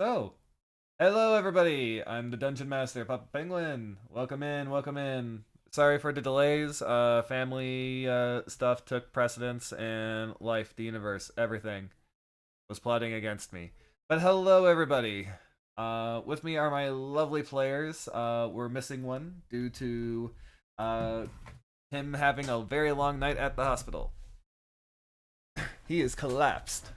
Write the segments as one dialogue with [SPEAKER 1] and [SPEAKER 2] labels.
[SPEAKER 1] So, hello everybody. I'm the Dungeon Master, Papa Penguin. Welcome in, welcome in. Sorry for the delays. Family stuff took precedence, and life, the universe, everything was plotting against me. But hello everybody. With me are my lovely players. We're missing one due to uh him having a very long night at the hospital. He is collapsed.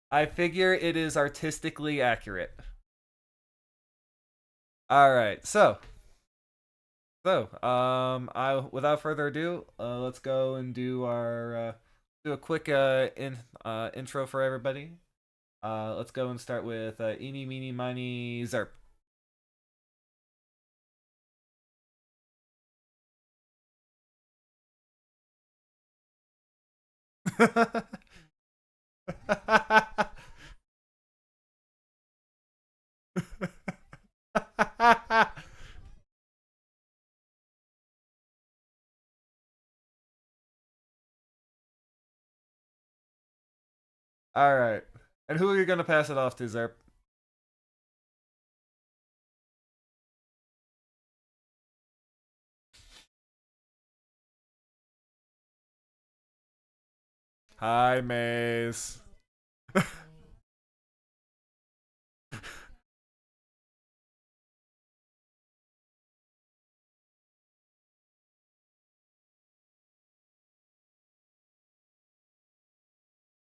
[SPEAKER 1] I figure it is artistically accurate. All right, I without further ado, let's go and do our do a quick intro for everybody. Let's go and start with eeny meeny miny zerp. All right, and who are you gonna pass it off to, Zerp? Hi, Maze.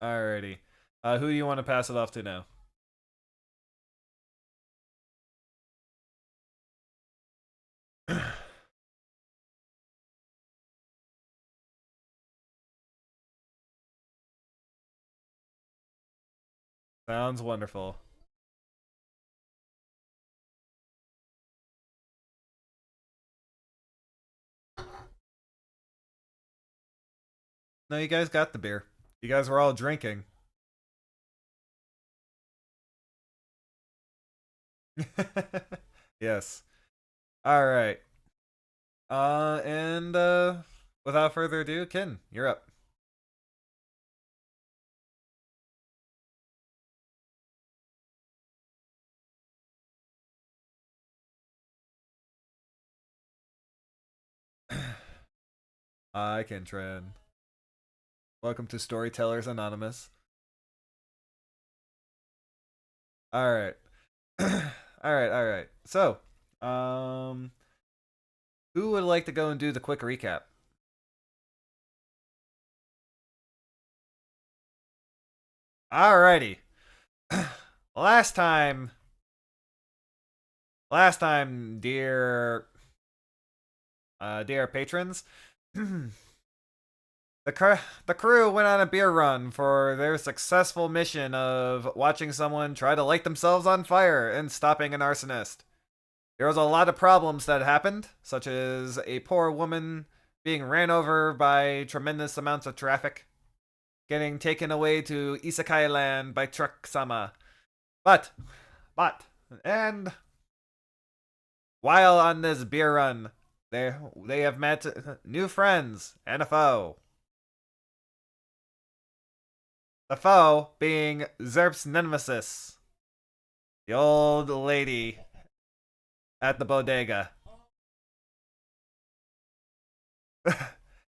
[SPEAKER 1] Alrighty, who do you want to pass it off to now? Sounds wonderful. No, you guys got the beer. You guys were all drinking. Yes. All right. And without further ado, Kin, you're up. I can trend. Welcome to Storytellers Anonymous. All right. All right. So, um who would like to go and do the quick recap? Alrighty. last time last time, dear patrons, the crew went on a beer run for their successful mission of watching someone try to light themselves on fire and stopping an arsonist. There was a lot of problems that happened, such as a poor woman being ran over by tremendous amounts of traffic, getting taken away to Isekai Land by Truck Sama. But, but, and while on this beer run, they have met new friends and a foe. The foe being Zerp's nemesis, the old lady at the bodega.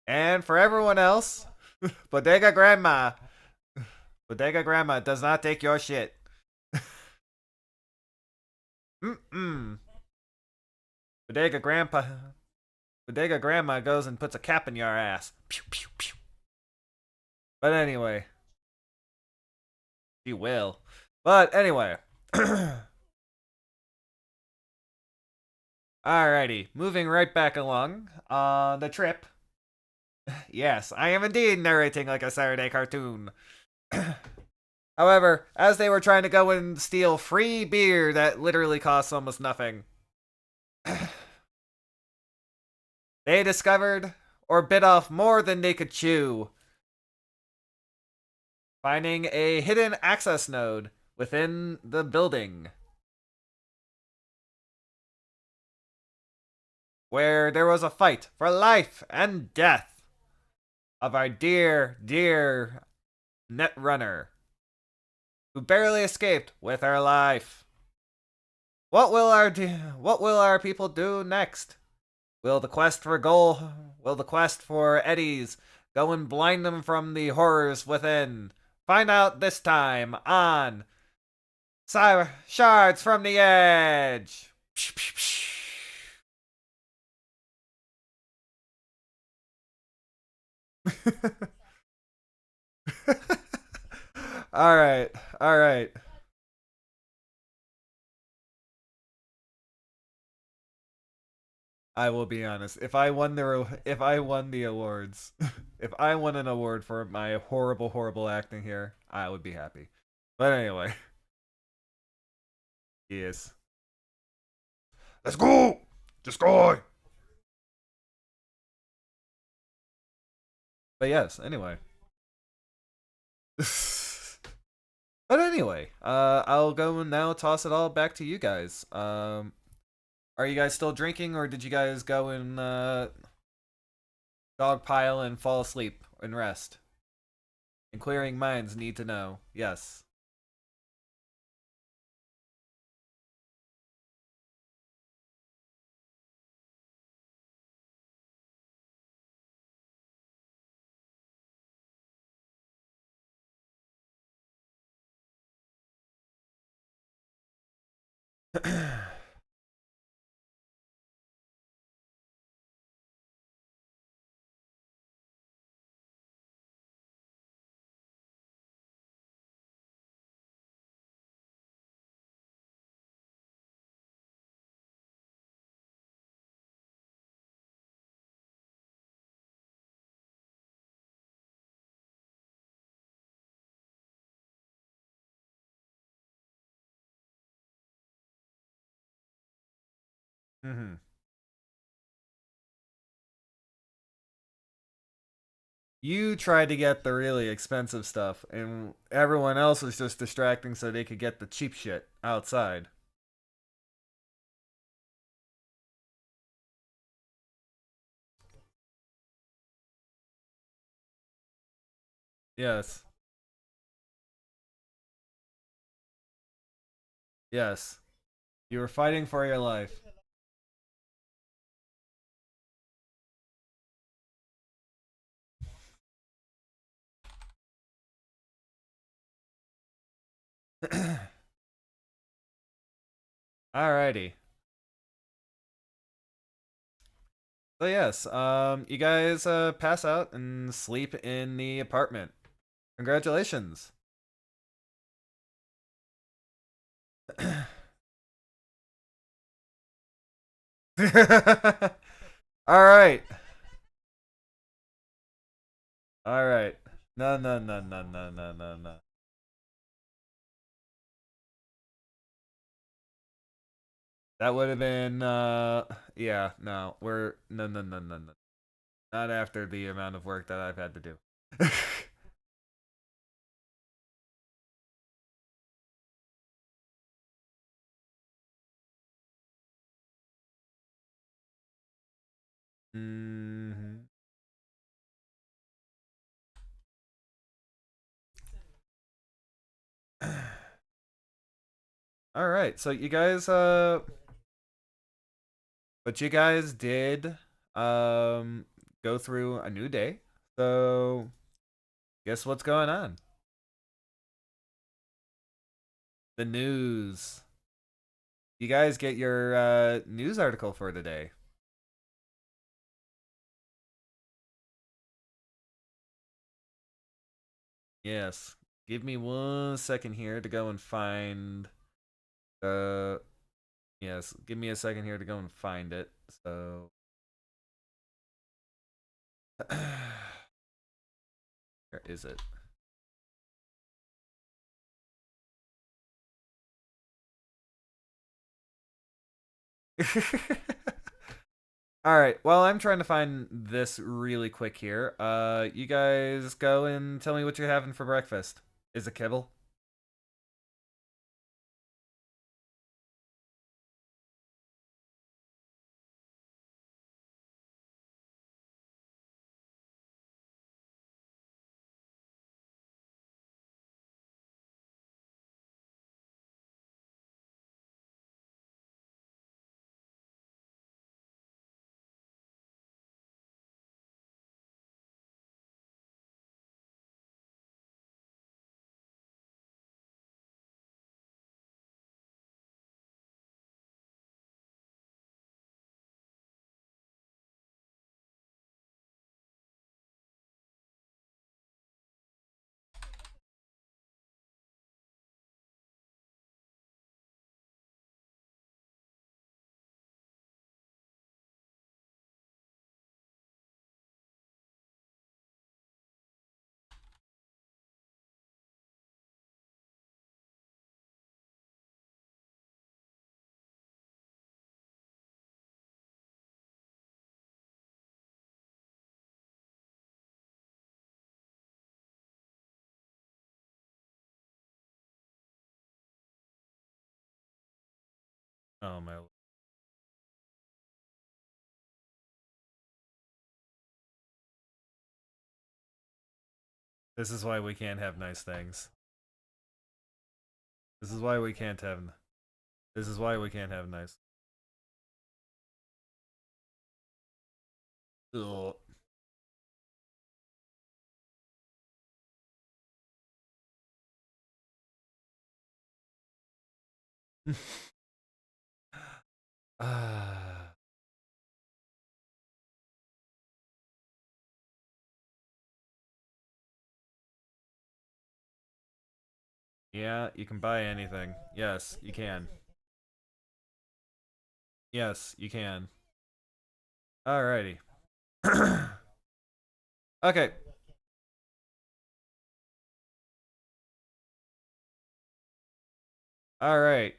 [SPEAKER 1] And for everyone else, bodega grandma. Bodega grandma does not take your shit. Mm-mm. Bodega grandpa. Bodega grandma goes and puts a cap in your ass. Pew pew pew. But anyway, she will. But anyway. Alrighty, moving right back along. The trip. Yes, I am indeed narrating like a Saturday cartoon. However, as they were trying to go and steal free beer that literally costs almost nothing, they discovered or bit off more than they could chew, finding a hidden access node within the building where there was a fight for life and death. of our dear, dear Netrunner, who barely escaped with her life. What will our people do next? Will the quest for gold, will the quest for eddies go and blind them from the horrors within? Find out this time on Shards from the Edge. All right, all right. I will be honest. If I won the awards, if I won an award for my horrible, horrible acting here, I would be happy. But anyway, yes. Let's go. Just go. But yes. Anyway. But anyway, I'll go and now toss it all back to you guys. Are you guys still drinking, or did you guys go and dogpile and fall asleep and rest? And clearing minds need to know. Yes. Mm-hmm. You tried to get the really expensive stuff, and everyone else was just distracting so they could get the cheap shit outside. Yes. Yes. You were fighting for your life. Alrighty. So yes, you guys pass out and sleep in the apartment. Congratulations. All right. All right. No, no, no, no, no, no, no, no. That would have been yeah, no. We're no, no, no, no, no. Not after the amount of work that I've had to do. Mhm. All right. So you guys but you guys did go through a new day. So guess what's going on? The news. You guys get your news article for today. Yes. Give me 1 second here to go and find yes, give me a second here to go and find it. So where is it? All right. Well, I'm trying to find this really quick here. You guys go and tell me what you're having for breakfast. Is it kibble? Oh my. This is why we can't have nice things. This is why we can't have. This is why we can't have nice. Ugh. Ah. Yeah, you can buy anything. Yes, you can. Yes, you can. Alrighty. Okay. Alright.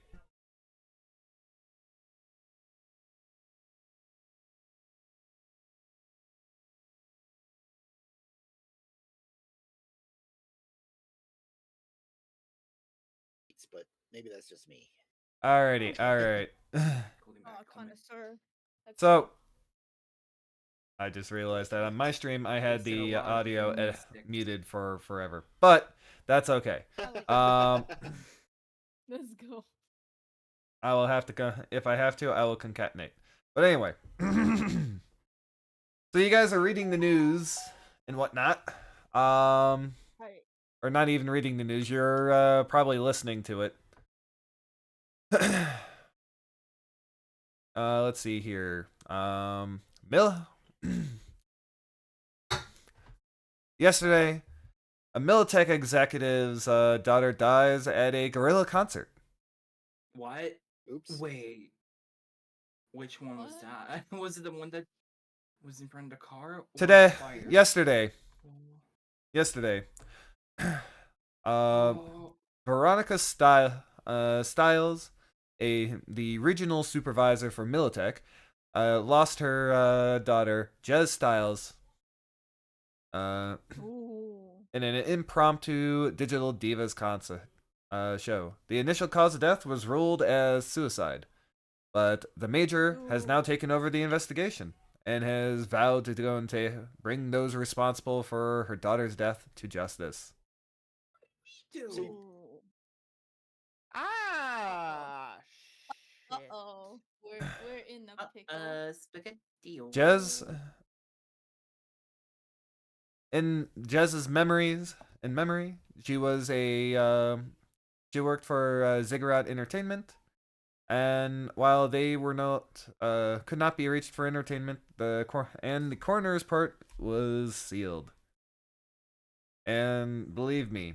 [SPEAKER 2] But maybe that's just me.
[SPEAKER 1] Alrighty. Alright.
[SPEAKER 3] Connoisseur.
[SPEAKER 1] So, I just realized that on my stream I had the audio muted for forever. But, that's okay. Um,
[SPEAKER 3] Let's go.
[SPEAKER 1] I will have to, if I have to, I will concatenate. But anyway. So you guys are reading the news and whatnot.
[SPEAKER 3] Right.
[SPEAKER 1] Or not even reading the news, you're probably listening to it. Let's see here. Yesterday, a Militech executive's daughter dies at a gorilla concert.
[SPEAKER 4] What?
[SPEAKER 2] Oops.
[SPEAKER 4] Wait. Which one was
[SPEAKER 3] What?
[SPEAKER 4] that? Was it the one that was in front of the car? Or
[SPEAKER 1] Today,
[SPEAKER 4] fire?
[SPEAKER 1] yesterday,
[SPEAKER 4] Oh.
[SPEAKER 1] yesterday.
[SPEAKER 4] Oh.
[SPEAKER 1] Veronica Stiles, the regional supervisor for Militech, lost her daughter, Jez Stiles,
[SPEAKER 3] Ooh.
[SPEAKER 1] in an impromptu Digital Divas concert show. The initial cause of death was ruled as suicide, but the major has now taken over the investigation and has vowed to go and bring those responsible for her daughter's death to justice.
[SPEAKER 4] Dude.
[SPEAKER 5] Ah,
[SPEAKER 3] Uh
[SPEAKER 5] shit.
[SPEAKER 3] oh. We're in a pickle.
[SPEAKER 4] Spaghetti.
[SPEAKER 1] Jez, in Jez's memory, she was she worked for Ziggurat Entertainment, and while they were not could not be reached for entertainment, the coroner's part was sealed. And believe me,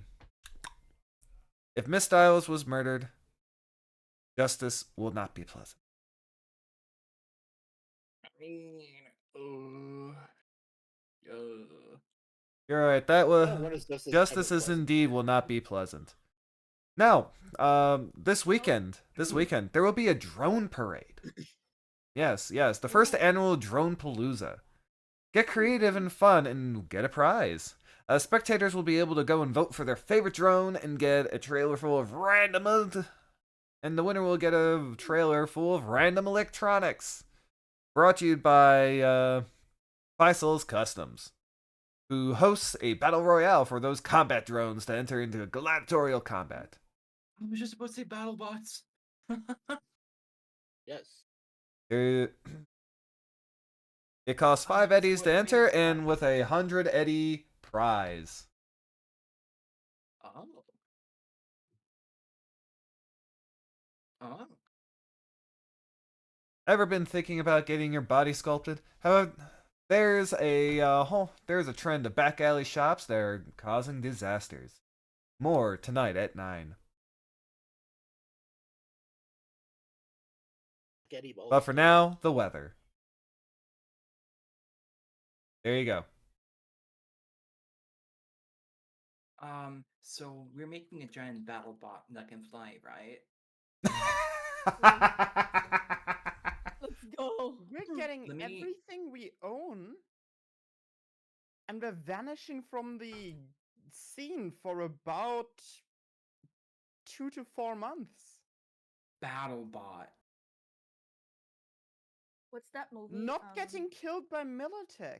[SPEAKER 1] if Miss Stiles was murdered, justice will not be pleasant.
[SPEAKER 4] I mean,
[SPEAKER 1] You're right. That was
[SPEAKER 2] When is
[SPEAKER 1] justices
[SPEAKER 2] ever
[SPEAKER 1] indeed will not be pleasant. Now, this weekend, there will be a drone parade. Yes, the first annual Drone Palooza. Get creative and fun and get a prize. Spectators will be able to go and vote for their favorite drone and get a trailer full of and the winner will get a trailer full of random electronics. Brought to you by Faisal's Customs, who hosts a battle royale for those combat drones to enter into gladiatorial combat.
[SPEAKER 4] I was just supposed to say battle bots.
[SPEAKER 2] Yes.
[SPEAKER 1] It costs 5 eddies to enter, and with a 100 eddy prize.
[SPEAKER 4] Oh. Oh.
[SPEAKER 1] Ever been thinking about getting your body sculpted? However, there's a trend of back alley shops that are causing disasters. More tonight at 9. But for now, the weather. There you go.
[SPEAKER 4] So we're making a giant battle bot that can fly, right?
[SPEAKER 3] Let's go.
[SPEAKER 5] We're getting everything we own, and we're vanishing from the scene for about 2 to 4 months.
[SPEAKER 4] Battle bot.
[SPEAKER 3] What's that movie?
[SPEAKER 5] Not getting killed by Militech.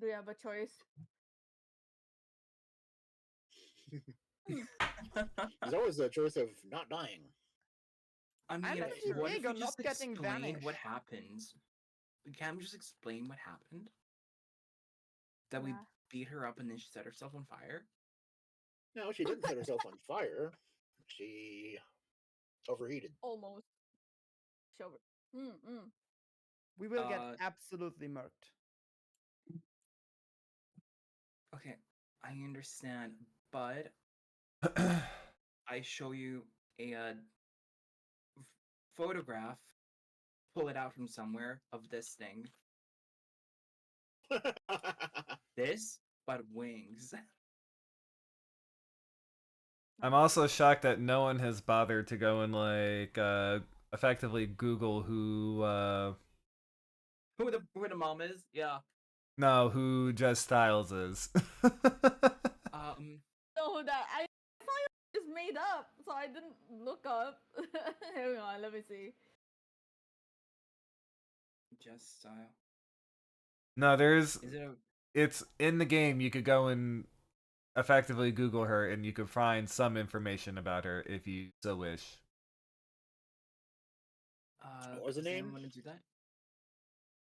[SPEAKER 3] Do you have a choice?
[SPEAKER 2] There's always the choice of not dying.
[SPEAKER 4] I mean,
[SPEAKER 5] pretty
[SPEAKER 4] what
[SPEAKER 5] big
[SPEAKER 4] if we
[SPEAKER 5] on
[SPEAKER 4] just
[SPEAKER 5] not getting
[SPEAKER 4] explain what
[SPEAKER 5] vanished.
[SPEAKER 4] happens? Can't we just explain what happened? That we
[SPEAKER 3] Yeah.
[SPEAKER 4] beat her up and then she set herself on fire?
[SPEAKER 2] No, she didn't set herself on fire. She overheated.
[SPEAKER 3] Almost. Show. Mm.
[SPEAKER 5] We will get
[SPEAKER 4] Uh,
[SPEAKER 5] absolutely murked.
[SPEAKER 4] Okay, I understand, but I show you a photograph, pull it out from somewhere of this thing. This, but wings.
[SPEAKER 1] I'm also shocked that no one has bothered to go and like effectively Google who
[SPEAKER 4] Who the mom is? Yeah.
[SPEAKER 1] no, who Jess Styles is.
[SPEAKER 3] No, that I thought it was made up, so I didn't look up. Hang on, let me see.
[SPEAKER 4] Just style.
[SPEAKER 1] No, there's
[SPEAKER 4] Is it a
[SPEAKER 1] it's in the game. You could go and effectively Google her, and you could find some information about her if you so wish.
[SPEAKER 2] What was the
[SPEAKER 4] does
[SPEAKER 2] name?
[SPEAKER 4] anyone want to do that?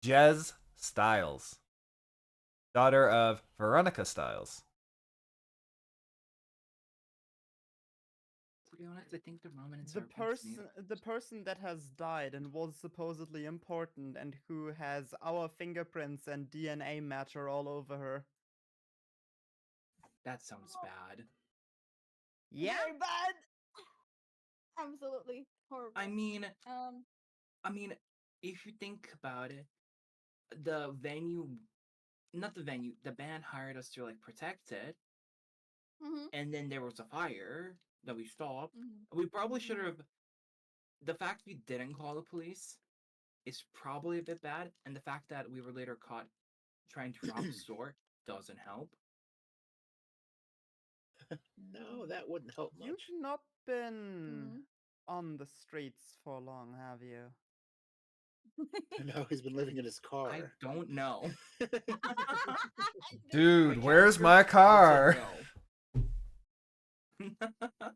[SPEAKER 1] Jez Styles, daughter of Veronica Styles.
[SPEAKER 4] To be honest, I think the ramen and
[SPEAKER 5] The
[SPEAKER 4] Cyberpunk's neither.
[SPEAKER 5] person that has died and was supposedly important and who has our fingerprints and DNA matter all over her.
[SPEAKER 4] That sounds bad.
[SPEAKER 5] Yeah?
[SPEAKER 3] Very bad. Absolutely horrible.
[SPEAKER 4] I mean, if you think about it, the venue, not the venue, the band hired us to like protect it,
[SPEAKER 3] Mm-hmm.
[SPEAKER 4] and then there was a fire that we stopped.
[SPEAKER 3] Mm-hmm.
[SPEAKER 4] We probably should have. The fact we didn't call the police is probably a bit bad, and the fact that we were later caught trying to rob a store doesn't help.
[SPEAKER 2] No, that wouldn't help much.
[SPEAKER 5] You've not been on the streets for long, have you?
[SPEAKER 2] No, he's been living in his car.
[SPEAKER 4] I don't know.
[SPEAKER 1] Dude,
[SPEAKER 4] My
[SPEAKER 1] where's
[SPEAKER 4] character
[SPEAKER 1] my
[SPEAKER 4] would say
[SPEAKER 1] car?
[SPEAKER 4] no.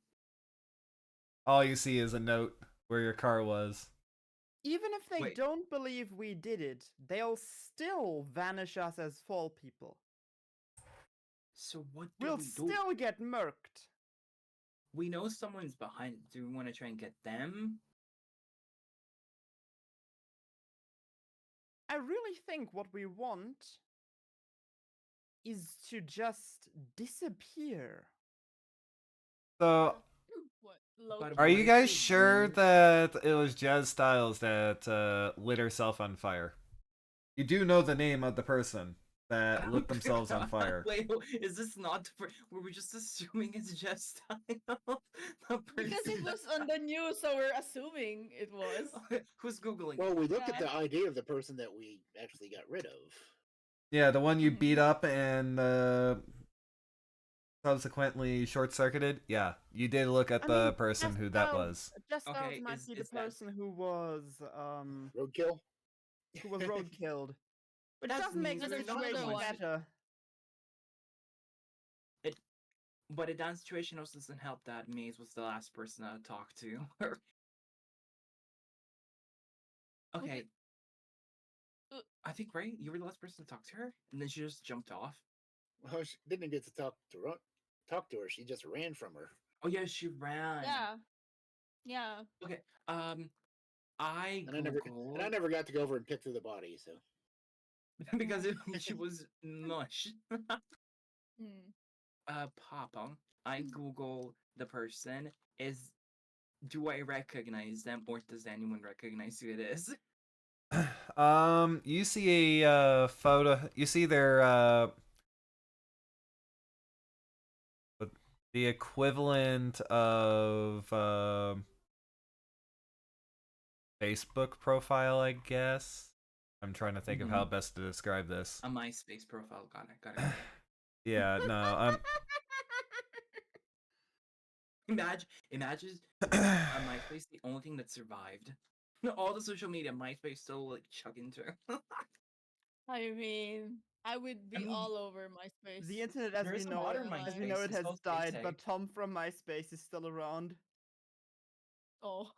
[SPEAKER 1] All you see is a note where your car was.
[SPEAKER 5] Even if they
[SPEAKER 4] Wait.
[SPEAKER 5] don't believe we did it, they'll still vanish us as fall people.
[SPEAKER 4] So what do
[SPEAKER 5] We'll
[SPEAKER 4] we do?
[SPEAKER 5] still get murked.
[SPEAKER 4] We know someone's behind it. Do we want to try and get them?
[SPEAKER 5] I really think what we want is to just disappear.
[SPEAKER 1] So,
[SPEAKER 3] What?
[SPEAKER 1] are
[SPEAKER 4] what
[SPEAKER 1] you
[SPEAKER 4] if
[SPEAKER 1] guys
[SPEAKER 4] we
[SPEAKER 1] sure
[SPEAKER 4] win?
[SPEAKER 1] that it was Jez Styles that lit herself on fire? You do know the name of the person that lit themselves on fire.
[SPEAKER 4] Wait, is this not? Were we just assuming it's just Styles?
[SPEAKER 3] Because it was on the news, so we're assuming it was.
[SPEAKER 4] Who's googling?
[SPEAKER 2] Well, we look
[SPEAKER 3] Yeah,
[SPEAKER 2] at the ID of the person that we actually got rid of.
[SPEAKER 1] Yeah, the one you beat up and subsequently short-circuited. Yeah, you did look at the person who that was.
[SPEAKER 5] Jess Styles
[SPEAKER 4] Okay,
[SPEAKER 5] might be the
[SPEAKER 4] is that-
[SPEAKER 5] person who was
[SPEAKER 2] Roadkill?
[SPEAKER 5] road killed. Which
[SPEAKER 4] That
[SPEAKER 5] doesn't make the
[SPEAKER 4] means
[SPEAKER 3] there's another
[SPEAKER 5] situation
[SPEAKER 3] one.
[SPEAKER 5] better.
[SPEAKER 4] But in that situation also doesn't help that Maze was the last person to talk to. Okay. I think, right? You were the last person to talk to her? And then she just jumped off?
[SPEAKER 2] Well, she didn't get to talk to her. She just ran from her.
[SPEAKER 4] Oh, yeah, she ran.
[SPEAKER 3] Yeah.
[SPEAKER 4] Okay,
[SPEAKER 2] And
[SPEAKER 4] I
[SPEAKER 2] I never got to go over and pick through the body, so.
[SPEAKER 4] because she was mush. Papa, I Google the person. Do I recognize them, or does anyone recognize who it is?
[SPEAKER 1] You see a photo. You see their the equivalent of Facebook profile, I guess. I'm trying to think of how best to describe this.
[SPEAKER 4] A MySpace profile. Got it.
[SPEAKER 1] Yeah, no,
[SPEAKER 4] Imagine on MySpace the only thing that survived. All the social media, MySpace still like chugging through.
[SPEAKER 3] I mean, I would be
[SPEAKER 4] mean,
[SPEAKER 3] all over MySpace.
[SPEAKER 5] The internet
[SPEAKER 4] There is a modern
[SPEAKER 5] as we
[SPEAKER 4] MySpace,
[SPEAKER 5] know it
[SPEAKER 4] it's
[SPEAKER 5] has
[SPEAKER 4] called Space
[SPEAKER 5] died, but
[SPEAKER 4] Egg.
[SPEAKER 5] Tom from MySpace is still around.
[SPEAKER 3] Oh.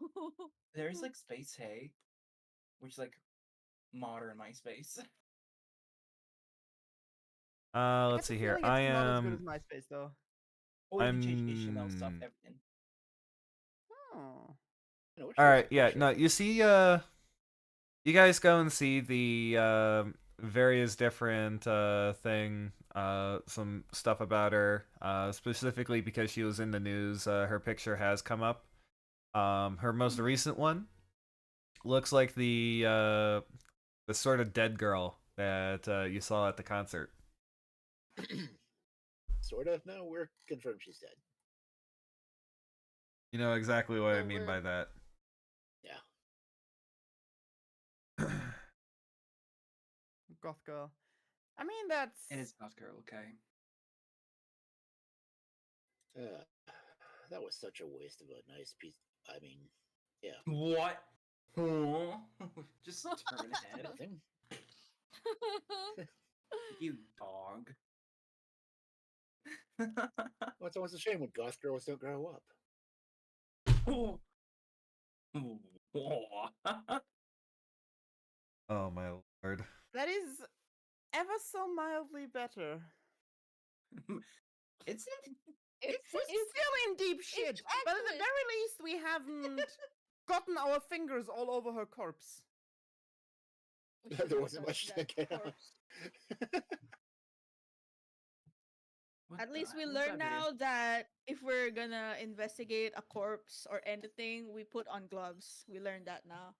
[SPEAKER 4] There's like Space Hey, which is like modern MySpace.
[SPEAKER 5] I
[SPEAKER 1] let's
[SPEAKER 5] get the
[SPEAKER 1] see here.
[SPEAKER 5] feeling it's not as good as MySpace though.
[SPEAKER 4] Oh, you can change HTML stuff,
[SPEAKER 1] I'm
[SPEAKER 4] everything.
[SPEAKER 5] Oh.
[SPEAKER 2] No, which
[SPEAKER 1] all
[SPEAKER 2] was
[SPEAKER 1] right.
[SPEAKER 2] a
[SPEAKER 1] Yeah,
[SPEAKER 2] picture.
[SPEAKER 1] no, you see, you guys go and see the various different some stuff about her, specifically because she was in the news. Her picture has come up. Her most
[SPEAKER 3] Mhm.
[SPEAKER 1] recent one looks like the sort of dead girl that you saw at the concert.
[SPEAKER 2] Sort of. No, we're confirmed she's dead.
[SPEAKER 1] You know exactly what I
[SPEAKER 3] So
[SPEAKER 1] mean
[SPEAKER 3] we're
[SPEAKER 1] by that.
[SPEAKER 2] Yeah.
[SPEAKER 5] Goth girl. I mean, that's.
[SPEAKER 4] It is Goth Girl, okay.
[SPEAKER 2] Uh, that was such a waste of a nice piece. I mean, yeah.
[SPEAKER 4] What? Huh? Just turn ahead.
[SPEAKER 2] Nothing.
[SPEAKER 4] You dog.
[SPEAKER 2] Well, it's always a shame when goth girls don't grow up.
[SPEAKER 4] Oh.
[SPEAKER 1] Oh my lord.
[SPEAKER 5] That is ever so mildly better.
[SPEAKER 4] It's
[SPEAKER 5] We're still in deep shit, but at the
[SPEAKER 3] accurate.
[SPEAKER 5] very least, we haven't gotten our fingers all over her corpse.
[SPEAKER 3] We should
[SPEAKER 2] There
[SPEAKER 3] have
[SPEAKER 2] wasn't
[SPEAKER 3] touched
[SPEAKER 2] much to
[SPEAKER 3] that
[SPEAKER 2] get out.
[SPEAKER 3] corpse.
[SPEAKER 4] what
[SPEAKER 3] At
[SPEAKER 4] the
[SPEAKER 3] least we
[SPEAKER 4] hell is
[SPEAKER 3] learn
[SPEAKER 4] that
[SPEAKER 3] now that if we're gonna investigate a corpse or anything, we put on gloves. We learned that now.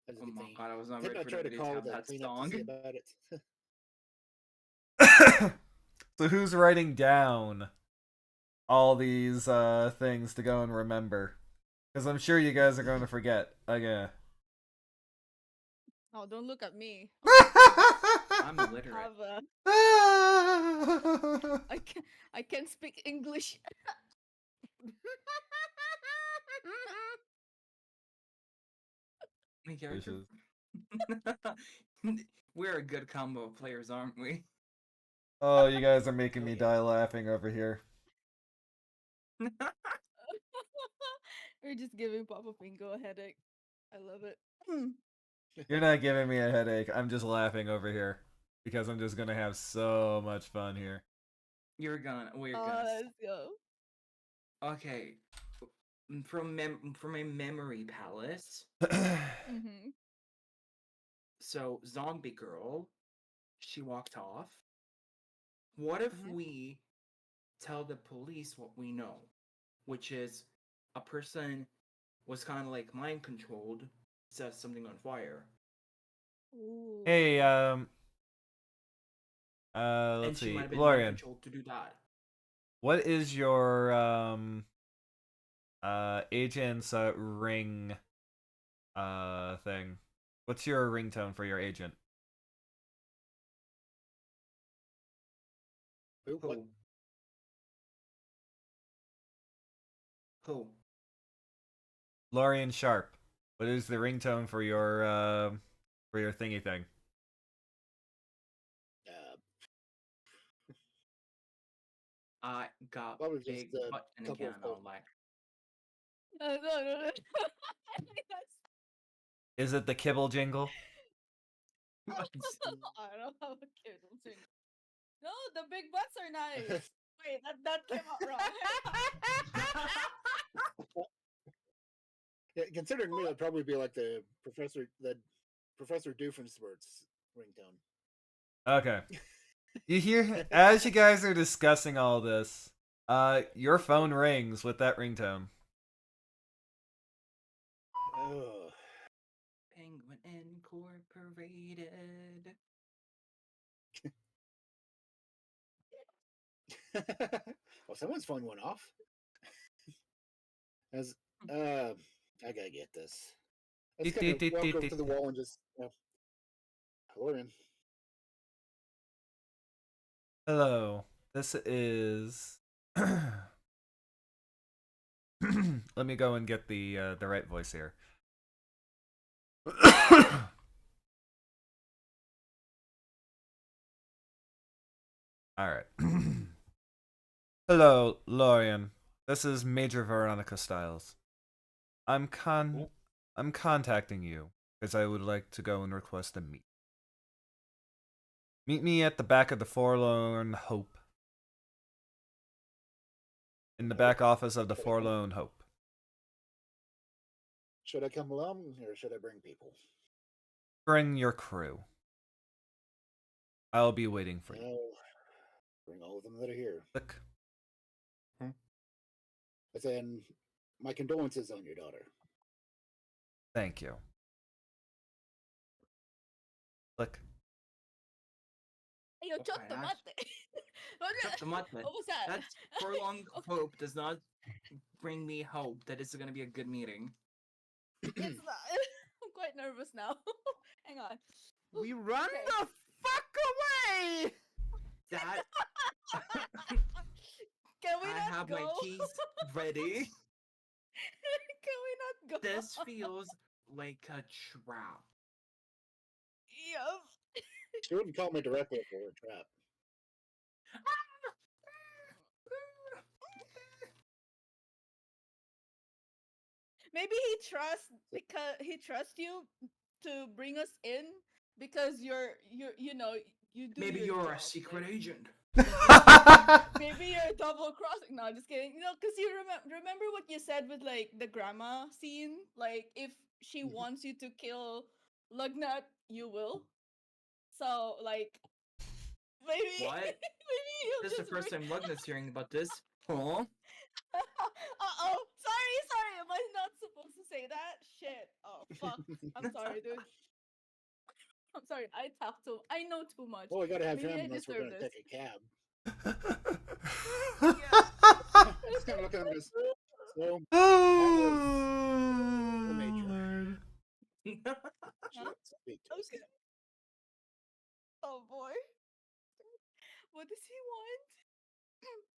[SPEAKER 2] That's a
[SPEAKER 4] Oh
[SPEAKER 2] good
[SPEAKER 4] my
[SPEAKER 2] thing.
[SPEAKER 4] god, I was not
[SPEAKER 2] Did
[SPEAKER 4] ready
[SPEAKER 2] not
[SPEAKER 4] for
[SPEAKER 2] try to
[SPEAKER 4] nobody to
[SPEAKER 2] call
[SPEAKER 4] have
[SPEAKER 2] the
[SPEAKER 4] that
[SPEAKER 2] cleanup to
[SPEAKER 4] song.
[SPEAKER 2] see about it.
[SPEAKER 1] So who's writing down all these things to go and remember? Because I'm sure you guys are going to forget again.
[SPEAKER 3] Oh, don't look at me. Oh my goodness.
[SPEAKER 4] I'm illiterate.
[SPEAKER 3] Have I can I can speak English.
[SPEAKER 4] My character.
[SPEAKER 1] Gracious.
[SPEAKER 4] We're a good combo of players, aren't we?
[SPEAKER 1] Oh, you guys are making
[SPEAKER 2] Oh,
[SPEAKER 1] me
[SPEAKER 2] yeah.
[SPEAKER 1] die laughing over here.
[SPEAKER 3] We're just giving Papa Pingo a headache. I love it.
[SPEAKER 1] You're not giving me a headache. I'm just laughing over here because I'm just gonna have so much fun here.
[SPEAKER 4] We're gonna.
[SPEAKER 3] Let's go.
[SPEAKER 4] Okay. From a memory palace.
[SPEAKER 3] Mm-hmm.
[SPEAKER 4] So zombie girl, she walked off. What if
[SPEAKER 5] Mhm.
[SPEAKER 4] we tell the police what we know, which is a person was kind of like mind controlled, set something on fire,
[SPEAKER 3] Ooh.
[SPEAKER 1] Hey,
[SPEAKER 4] and
[SPEAKER 1] let's
[SPEAKER 4] she might
[SPEAKER 1] see,
[SPEAKER 4] have been mind
[SPEAKER 1] Lorian,
[SPEAKER 4] controlled to do that.
[SPEAKER 1] what is your agent's ring thing? What's your ringtone for your agent?
[SPEAKER 2] Who? What?
[SPEAKER 4] Who? Who?
[SPEAKER 1] Lorian Sharp. What is the ringtone for your thingy thing?
[SPEAKER 2] Uh,
[SPEAKER 4] I got
[SPEAKER 2] Probably just
[SPEAKER 4] big
[SPEAKER 2] a
[SPEAKER 4] button
[SPEAKER 2] couple
[SPEAKER 4] again
[SPEAKER 2] of
[SPEAKER 4] on like.
[SPEAKER 3] No.
[SPEAKER 1] Is it the kibble jingle?
[SPEAKER 3] I don't have a kid. No, the big butts are nice. Wait, that came out wrong.
[SPEAKER 2] Yeah, considering me, it'd probably be like the Professor Doofenshmirtz ringtone.
[SPEAKER 1] Okay. You hear as you guys are discussing all this, your phone rings with that ringtone.
[SPEAKER 2] Oh.
[SPEAKER 4] Penguin Incorporated.
[SPEAKER 2] Well, someone's phone went off. As I gotta get this. I just kind of walk over to the wall and just, Lorian,
[SPEAKER 1] Hello. This is. Let me go and get the right voice here. All right. Hello, Lorian. This is Major Veronica Styles. I'm contacting you because I would like to go and request a meet. Meet me at the back of the Forlorn Hope. In the back office of the Forlorn Hope.
[SPEAKER 2] Should I come along or should I bring people?
[SPEAKER 1] Bring your crew. I'll be waiting for you.
[SPEAKER 2] I'll bring all of them that are here.
[SPEAKER 1] Click.
[SPEAKER 2] But then, my condolences on your daughter.
[SPEAKER 1] Thank you. Click.
[SPEAKER 3] Hey, yo,
[SPEAKER 4] Oh,
[SPEAKER 3] chot
[SPEAKER 4] my
[SPEAKER 3] the
[SPEAKER 4] gosh.
[SPEAKER 3] mate.
[SPEAKER 4] Shut the mate.
[SPEAKER 3] What was that?
[SPEAKER 4] That's prolonged hope does not bring me hope that it's gonna be a good meeting.
[SPEAKER 3] It's not. I'm quite nervous now. Hang on.
[SPEAKER 5] We run
[SPEAKER 3] Okay.
[SPEAKER 5] the fuck away!
[SPEAKER 4] That
[SPEAKER 3] Can we
[SPEAKER 4] I
[SPEAKER 3] not
[SPEAKER 4] have
[SPEAKER 3] go?
[SPEAKER 4] my keys ready.
[SPEAKER 3] Can we not go?
[SPEAKER 4] This feels like a trap.
[SPEAKER 3] Yup.
[SPEAKER 2] She wouldn't call me directly if it were a trap.
[SPEAKER 3] Maybe he trusts you to bring us in because you know you do
[SPEAKER 4] Maybe
[SPEAKER 3] your
[SPEAKER 4] you're
[SPEAKER 3] job,
[SPEAKER 4] a secret
[SPEAKER 3] like,
[SPEAKER 4] agent.
[SPEAKER 3] maybe you're double crossing. No, just kidding. You know, because you remember what you said with like the grandma scene. Like if she
[SPEAKER 2] Mhm.
[SPEAKER 3] wants you to kill Lugnut, you will. So like maybe
[SPEAKER 4] What?
[SPEAKER 3] maybe you'll
[SPEAKER 4] This is the
[SPEAKER 3] just
[SPEAKER 4] first
[SPEAKER 3] bring.
[SPEAKER 4] time Lugna's hearing about this. Huh?
[SPEAKER 3] Uh-oh. Sorry. Am I not supposed to say that? Shit. Oh fuck. I'm sorry, dude. I'm sorry. I know too much.
[SPEAKER 2] Well, we gotta have
[SPEAKER 3] Maybe
[SPEAKER 2] him
[SPEAKER 3] I
[SPEAKER 2] unless we're
[SPEAKER 3] deserve
[SPEAKER 2] gonna
[SPEAKER 3] this.
[SPEAKER 2] take a cab.
[SPEAKER 3] Yeah.
[SPEAKER 2] Just kind of look at him just, so,
[SPEAKER 1] Oh,
[SPEAKER 2] the major.
[SPEAKER 1] Lord.
[SPEAKER 2] She
[SPEAKER 3] Huh?
[SPEAKER 2] wants to speak to us.
[SPEAKER 3] Okay. Oh boy. What does he want?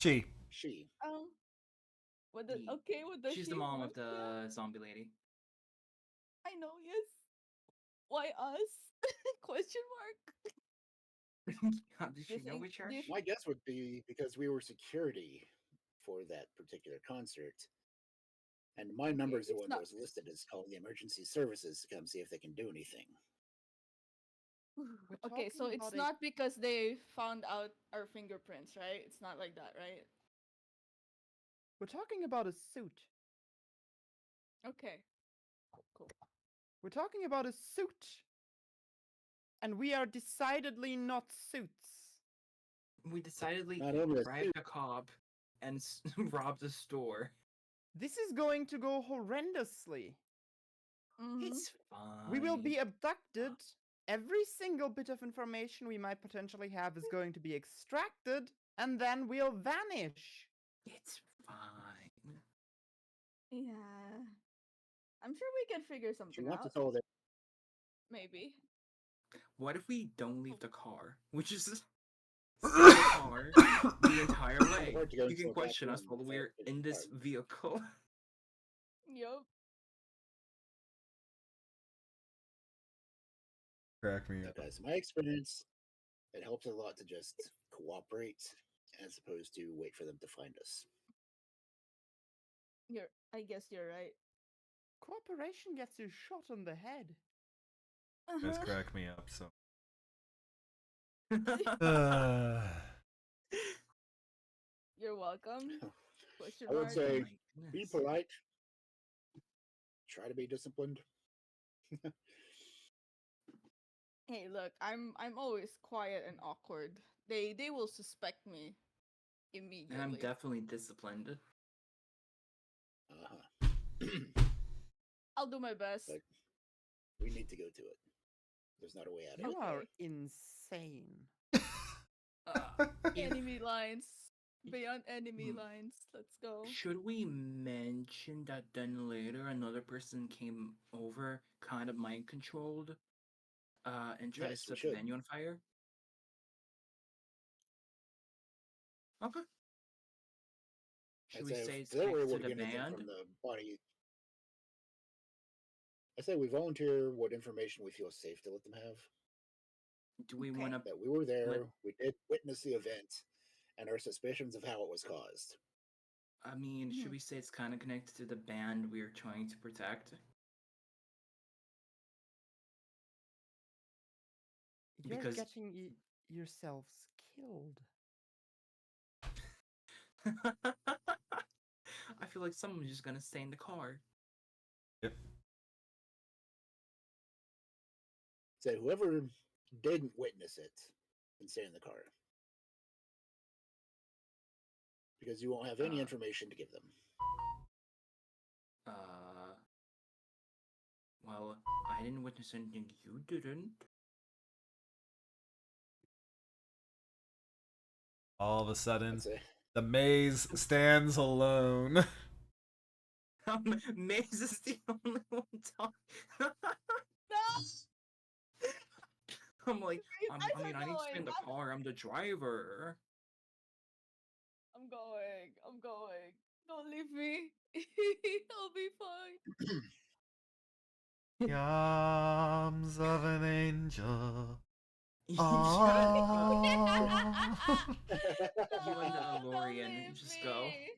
[SPEAKER 1] Chi.
[SPEAKER 2] She.
[SPEAKER 3] Um. What does?
[SPEAKER 4] Me.
[SPEAKER 3] Okay. What does
[SPEAKER 4] She's
[SPEAKER 3] she
[SPEAKER 4] the mom
[SPEAKER 3] want?
[SPEAKER 4] of the zombie lady.
[SPEAKER 3] I know. Yes. Why us? Question mark.
[SPEAKER 4] How did
[SPEAKER 3] Do you
[SPEAKER 4] she know
[SPEAKER 3] think?
[SPEAKER 4] we
[SPEAKER 3] Do
[SPEAKER 4] charge?
[SPEAKER 3] you,
[SPEAKER 2] My guess would be because we were security for that particular concert. And my
[SPEAKER 3] Okay,
[SPEAKER 2] number is the
[SPEAKER 3] it's
[SPEAKER 2] one that
[SPEAKER 3] not.
[SPEAKER 2] was listed as calling the emergency services to come see if they can do anything.
[SPEAKER 5] We're
[SPEAKER 3] Okay, so
[SPEAKER 5] talking
[SPEAKER 3] it's
[SPEAKER 5] about
[SPEAKER 3] not because they found out our fingerprints, right? It's not like that, right?
[SPEAKER 5] we're talking about a suit.
[SPEAKER 3] Okay. Cool.
[SPEAKER 5] We're talking about a suit. And we are decidedly not suits.
[SPEAKER 4] We decidedly
[SPEAKER 2] Not only a
[SPEAKER 4] bribed a cop and robbed a store.
[SPEAKER 5] This is going to go horrendously.
[SPEAKER 3] Mm-hmm.
[SPEAKER 4] It's fine.
[SPEAKER 5] We will be abducted. Every single bit of information we might potentially have is going to be extracted, and then we'll vanish.
[SPEAKER 4] It's fine.
[SPEAKER 3] Yeah. I'm sure we can figure
[SPEAKER 2] She
[SPEAKER 3] something
[SPEAKER 2] wants
[SPEAKER 3] out.
[SPEAKER 2] us all there.
[SPEAKER 3] Maybe.
[SPEAKER 4] What if we don't leave the car? We just stay in the car the entire way.
[SPEAKER 2] hard to go
[SPEAKER 4] You
[SPEAKER 2] into
[SPEAKER 4] can
[SPEAKER 2] a
[SPEAKER 4] question
[SPEAKER 2] back
[SPEAKER 4] us
[SPEAKER 2] room
[SPEAKER 4] while
[SPEAKER 2] without
[SPEAKER 4] we're
[SPEAKER 2] getting
[SPEAKER 4] in this
[SPEAKER 2] fired.
[SPEAKER 4] vehicle.
[SPEAKER 3] Yup.
[SPEAKER 1] Crack me
[SPEAKER 2] Yeah,
[SPEAKER 1] up.
[SPEAKER 2] guys, my experience, it helps a lot to just cooperate as opposed to wait for them to find us.
[SPEAKER 3] I guess you're right.
[SPEAKER 5] Cooperation gets you shot on the head.
[SPEAKER 1] Guys
[SPEAKER 3] Uh-huh.
[SPEAKER 1] crack me up, so.
[SPEAKER 3] You're welcome. Question
[SPEAKER 2] I would
[SPEAKER 3] mark.
[SPEAKER 2] say,
[SPEAKER 4] My
[SPEAKER 2] be
[SPEAKER 4] goodness.
[SPEAKER 2] polite. Try to be disciplined.
[SPEAKER 3] Hey, look, I'm always quiet and awkward. They will suspect me
[SPEAKER 4] And I'm
[SPEAKER 3] immediately.
[SPEAKER 4] definitely disciplined.
[SPEAKER 2] Uh-huh.
[SPEAKER 3] I'll do my best.
[SPEAKER 2] But we need to go to it. There's not a way out of
[SPEAKER 5] You
[SPEAKER 2] it.
[SPEAKER 5] are
[SPEAKER 3] Okay.
[SPEAKER 5] insane.
[SPEAKER 4] If-
[SPEAKER 3] Enemy lines. Beyond enemy lines. Let's go.
[SPEAKER 4] Should we mention that then later another person came over, kind of mind controlled, and tried to
[SPEAKER 2] Yes, we
[SPEAKER 4] set the
[SPEAKER 2] should.
[SPEAKER 4] venue on fire? Okay.
[SPEAKER 2] I'd
[SPEAKER 4] Should we
[SPEAKER 2] say
[SPEAKER 4] say
[SPEAKER 2] if
[SPEAKER 4] it's
[SPEAKER 2] they were
[SPEAKER 4] connected
[SPEAKER 2] able
[SPEAKER 4] to
[SPEAKER 2] to
[SPEAKER 4] the
[SPEAKER 2] get anything
[SPEAKER 4] band?
[SPEAKER 2] from the body, I say we volunteer what information we feel safe to let them have.
[SPEAKER 4] Do we
[SPEAKER 3] Okay.
[SPEAKER 4] want to
[SPEAKER 2] That we were there,
[SPEAKER 4] let?
[SPEAKER 2] we did witness the event, and our suspicions of how it was caused.
[SPEAKER 4] I mean, should
[SPEAKER 3] Mhm.
[SPEAKER 4] we say it's kind of connected to the band we're trying to protect?
[SPEAKER 5] You're
[SPEAKER 4] Because
[SPEAKER 5] getting yourselves killed.
[SPEAKER 4] I feel like someone's just gonna stay in the car.
[SPEAKER 1] Yep.
[SPEAKER 2] Say whoever didn't witness it can stay in the car because you won't have any
[SPEAKER 4] Uh,
[SPEAKER 2] information to give them.
[SPEAKER 4] uh. Well, I didn't witness anything. You didn't.
[SPEAKER 1] All of a sudden,
[SPEAKER 2] I'd say
[SPEAKER 1] the maze stands alone.
[SPEAKER 4] Maze is the only one talking.
[SPEAKER 3] No,
[SPEAKER 4] I'm like,
[SPEAKER 3] please, I
[SPEAKER 4] I mean,
[SPEAKER 3] said
[SPEAKER 4] I need to stay in
[SPEAKER 3] going.
[SPEAKER 4] the car. I'm the driver.
[SPEAKER 3] I'm going. I'm going. Don't leave me. I'll be fine.
[SPEAKER 1] The arms of an angel.
[SPEAKER 4] You
[SPEAKER 1] Ah.
[SPEAKER 4] You and the
[SPEAKER 3] No, don't
[SPEAKER 4] DeLorean
[SPEAKER 3] leave
[SPEAKER 4] just go.
[SPEAKER 3] me.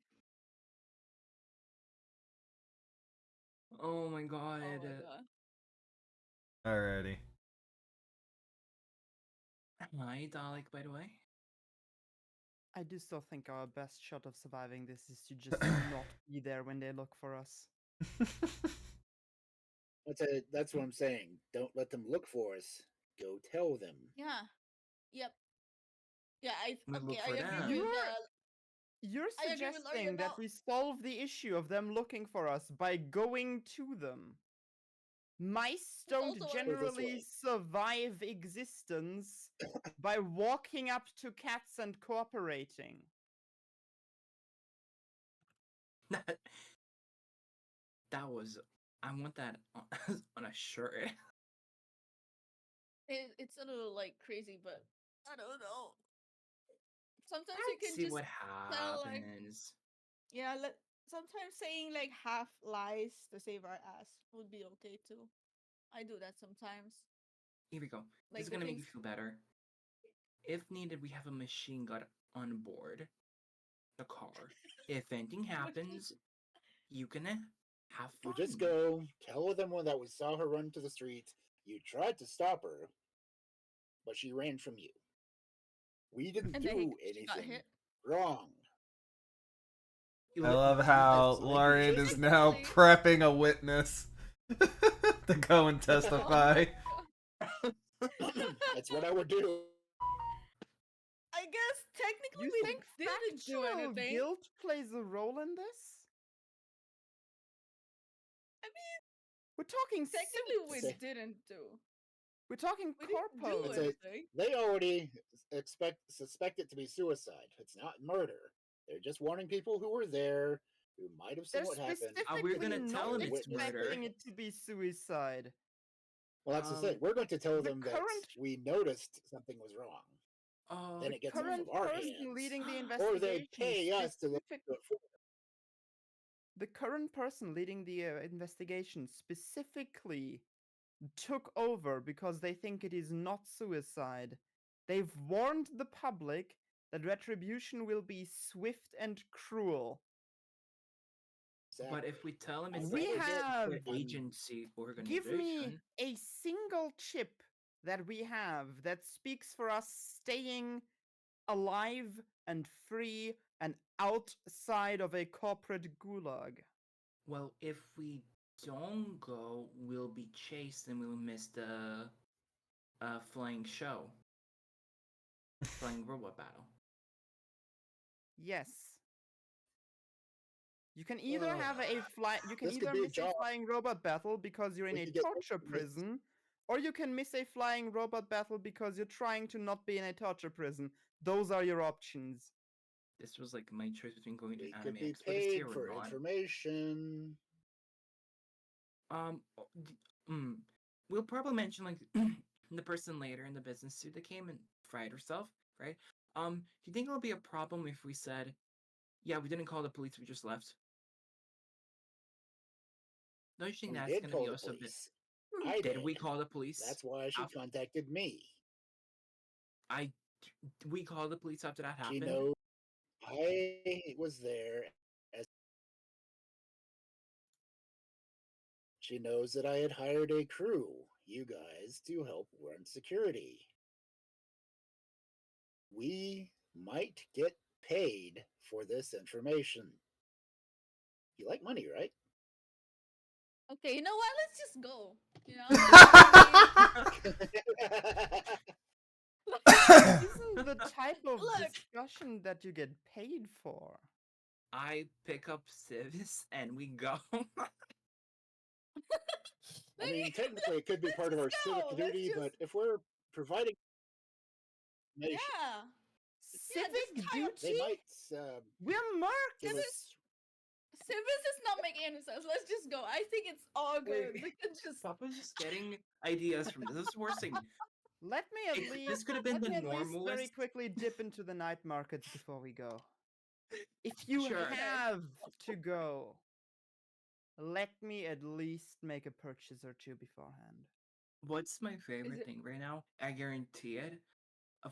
[SPEAKER 4] Oh my
[SPEAKER 3] Oh
[SPEAKER 4] god.
[SPEAKER 3] my god.
[SPEAKER 1] Alrighty.
[SPEAKER 4] Hi, Dalek, by the way.
[SPEAKER 5] I do still think our best shot of surviving this is to just not be there when they look for us.
[SPEAKER 2] that's what I'm saying. Don't let them look for us. Go tell them.
[SPEAKER 3] Yeah. Yep. Yeah.
[SPEAKER 4] We
[SPEAKER 3] Okay.
[SPEAKER 4] look
[SPEAKER 3] I
[SPEAKER 4] for
[SPEAKER 3] agree
[SPEAKER 4] them.
[SPEAKER 3] with
[SPEAKER 5] You're
[SPEAKER 3] I agree with Lori
[SPEAKER 5] suggesting that
[SPEAKER 3] about.
[SPEAKER 5] we solve the issue of them looking for us by going to them. Mice
[SPEAKER 3] It's
[SPEAKER 5] don't
[SPEAKER 3] also
[SPEAKER 2] Put it this
[SPEAKER 5] generally
[SPEAKER 2] way.
[SPEAKER 5] survive existence by walking up to cats and cooperating.
[SPEAKER 4] That that was. I want that on a shirt.
[SPEAKER 3] It's a little like crazy, but I don't know. Sometimes you
[SPEAKER 4] Let's
[SPEAKER 3] can
[SPEAKER 4] see
[SPEAKER 3] just
[SPEAKER 4] what
[SPEAKER 3] tell like
[SPEAKER 4] happens.
[SPEAKER 3] yeah. Sometimes saying like half lies to save our ass would be okay too. I do that sometimes.
[SPEAKER 4] Here we go. This
[SPEAKER 3] Like
[SPEAKER 4] is
[SPEAKER 3] the
[SPEAKER 4] gonna make
[SPEAKER 3] things.
[SPEAKER 4] you feel better. If needed, we have a machine gun on board the car. If anything happens, you can have
[SPEAKER 2] You
[SPEAKER 4] fun.
[SPEAKER 2] just go tell them that we saw her run to the street. You tried to stop her, but she ran from you. We didn't
[SPEAKER 3] And then
[SPEAKER 2] do
[SPEAKER 3] she got
[SPEAKER 2] anything
[SPEAKER 3] hit.
[SPEAKER 2] wrong.
[SPEAKER 1] I love how
[SPEAKER 2] That's
[SPEAKER 1] Lorian is now
[SPEAKER 3] Technically.
[SPEAKER 1] prepping a witness to go and
[SPEAKER 3] Oh
[SPEAKER 1] testify.
[SPEAKER 3] my god.
[SPEAKER 2] That's what I would do.
[SPEAKER 3] I guess technically
[SPEAKER 5] You
[SPEAKER 3] we
[SPEAKER 5] think
[SPEAKER 3] didn't do
[SPEAKER 5] factual
[SPEAKER 3] anything.
[SPEAKER 5] guilt plays a role in this?
[SPEAKER 3] I mean,
[SPEAKER 5] We're talking
[SPEAKER 3] technically we
[SPEAKER 5] suits.
[SPEAKER 2] Say-
[SPEAKER 3] didn't do.
[SPEAKER 5] We're talking
[SPEAKER 3] We didn't do
[SPEAKER 5] corpos.
[SPEAKER 2] It's a,
[SPEAKER 3] anything.
[SPEAKER 2] they already suspect it to be suicide. It's not murder. They're just warning people who were there, who might have seen
[SPEAKER 5] They're
[SPEAKER 2] what happened.
[SPEAKER 4] We're
[SPEAKER 5] specifically
[SPEAKER 4] gonna
[SPEAKER 5] not
[SPEAKER 4] tell him
[SPEAKER 2] They
[SPEAKER 4] it's
[SPEAKER 2] witnessed
[SPEAKER 4] murder.
[SPEAKER 5] expecting it to be suicide.
[SPEAKER 2] Well, that's the thing. We're going to tell
[SPEAKER 5] the
[SPEAKER 2] them that
[SPEAKER 5] current-
[SPEAKER 2] we noticed something was wrong. Then
[SPEAKER 5] The
[SPEAKER 2] it gets off
[SPEAKER 5] current
[SPEAKER 2] of our
[SPEAKER 5] person
[SPEAKER 2] hands.
[SPEAKER 5] leading the
[SPEAKER 2] Or they
[SPEAKER 5] investigation
[SPEAKER 2] pay us to look
[SPEAKER 5] specific-
[SPEAKER 2] into it for them.
[SPEAKER 5] the current person leading the investigation specifically took over because they think it is not suicide. They've warned the public that retribution will be swift and cruel.
[SPEAKER 4] But
[SPEAKER 2] Exactly.
[SPEAKER 4] if we tell him
[SPEAKER 2] That's
[SPEAKER 4] it's
[SPEAKER 5] We
[SPEAKER 4] like a
[SPEAKER 5] have-
[SPEAKER 4] secret agency
[SPEAKER 5] Give me
[SPEAKER 4] organization,
[SPEAKER 5] a single chip that we have that speaks for us staying alive and free and outside of a corporate gulag.
[SPEAKER 4] well, if we don't go, we'll be chased and we'll miss the flying show, flying robot battle.
[SPEAKER 5] Yes. You can either have a you can
[SPEAKER 2] This could
[SPEAKER 5] either
[SPEAKER 2] be a
[SPEAKER 5] miss a
[SPEAKER 2] job.
[SPEAKER 5] flying robot battle because you're in
[SPEAKER 2] We
[SPEAKER 5] a
[SPEAKER 2] could get
[SPEAKER 5] torture
[SPEAKER 2] this-
[SPEAKER 5] prison, or you can miss a flying robot battle because you're trying to not be in a torture prison. Those are your options.
[SPEAKER 4] This was like my choice between going to
[SPEAKER 2] We
[SPEAKER 4] Anime
[SPEAKER 2] could be
[SPEAKER 4] Expo this year
[SPEAKER 2] paid
[SPEAKER 4] or
[SPEAKER 2] for
[SPEAKER 4] not.
[SPEAKER 2] information.
[SPEAKER 4] Oh, we'll probably mention like the person later in the business suit that came and fried herself, right? Do you think it'll be a problem if we said, yeah, we didn't call the police, we just left? Don't you think
[SPEAKER 2] We
[SPEAKER 4] that's
[SPEAKER 2] did
[SPEAKER 4] gonna
[SPEAKER 2] call
[SPEAKER 4] be
[SPEAKER 2] the
[SPEAKER 4] also a bit?
[SPEAKER 2] police. I
[SPEAKER 4] Did
[SPEAKER 2] did.
[SPEAKER 4] we call the police?
[SPEAKER 2] That's why she
[SPEAKER 4] After
[SPEAKER 2] contacted me.
[SPEAKER 4] I, we called the police after that
[SPEAKER 2] She
[SPEAKER 4] happened.
[SPEAKER 2] knows I was there. As she knows that I had hired a crew, you guys, to help run security. We might get paid for this information. You like money, right?
[SPEAKER 3] Okay, you know what? Let's just go. You know?
[SPEAKER 5] Isn't the type of
[SPEAKER 3] Look.
[SPEAKER 5] discussion that you get paid for?
[SPEAKER 4] I pick up Civis and we go.
[SPEAKER 2] I mean, technically, it could be
[SPEAKER 3] let's
[SPEAKER 2] part of our
[SPEAKER 3] just
[SPEAKER 2] civic
[SPEAKER 3] go.
[SPEAKER 2] duty,
[SPEAKER 3] Let's
[SPEAKER 2] but
[SPEAKER 3] just
[SPEAKER 2] if we're providing information,
[SPEAKER 3] yeah.
[SPEAKER 5] Civic
[SPEAKER 3] just tie up-
[SPEAKER 2] they
[SPEAKER 5] duty?
[SPEAKER 2] might
[SPEAKER 5] We're
[SPEAKER 2] give
[SPEAKER 5] mercs!
[SPEAKER 2] us.
[SPEAKER 3] Civis is not making any sense. Let's just go. I think it's all good.
[SPEAKER 4] Wait.
[SPEAKER 3] We can just
[SPEAKER 4] Papa's just getting ideas from this. This is the worst thing.
[SPEAKER 5] Let me at least
[SPEAKER 4] This could have been
[SPEAKER 5] let
[SPEAKER 4] the
[SPEAKER 5] me at least very
[SPEAKER 4] normalist.
[SPEAKER 5] quickly dip into the night markets before we go. If you
[SPEAKER 4] Sure.
[SPEAKER 5] have to go, let me at least make a purchase or two beforehand.
[SPEAKER 4] What's my favorite
[SPEAKER 3] it-
[SPEAKER 4] thing right now? I guarantee it.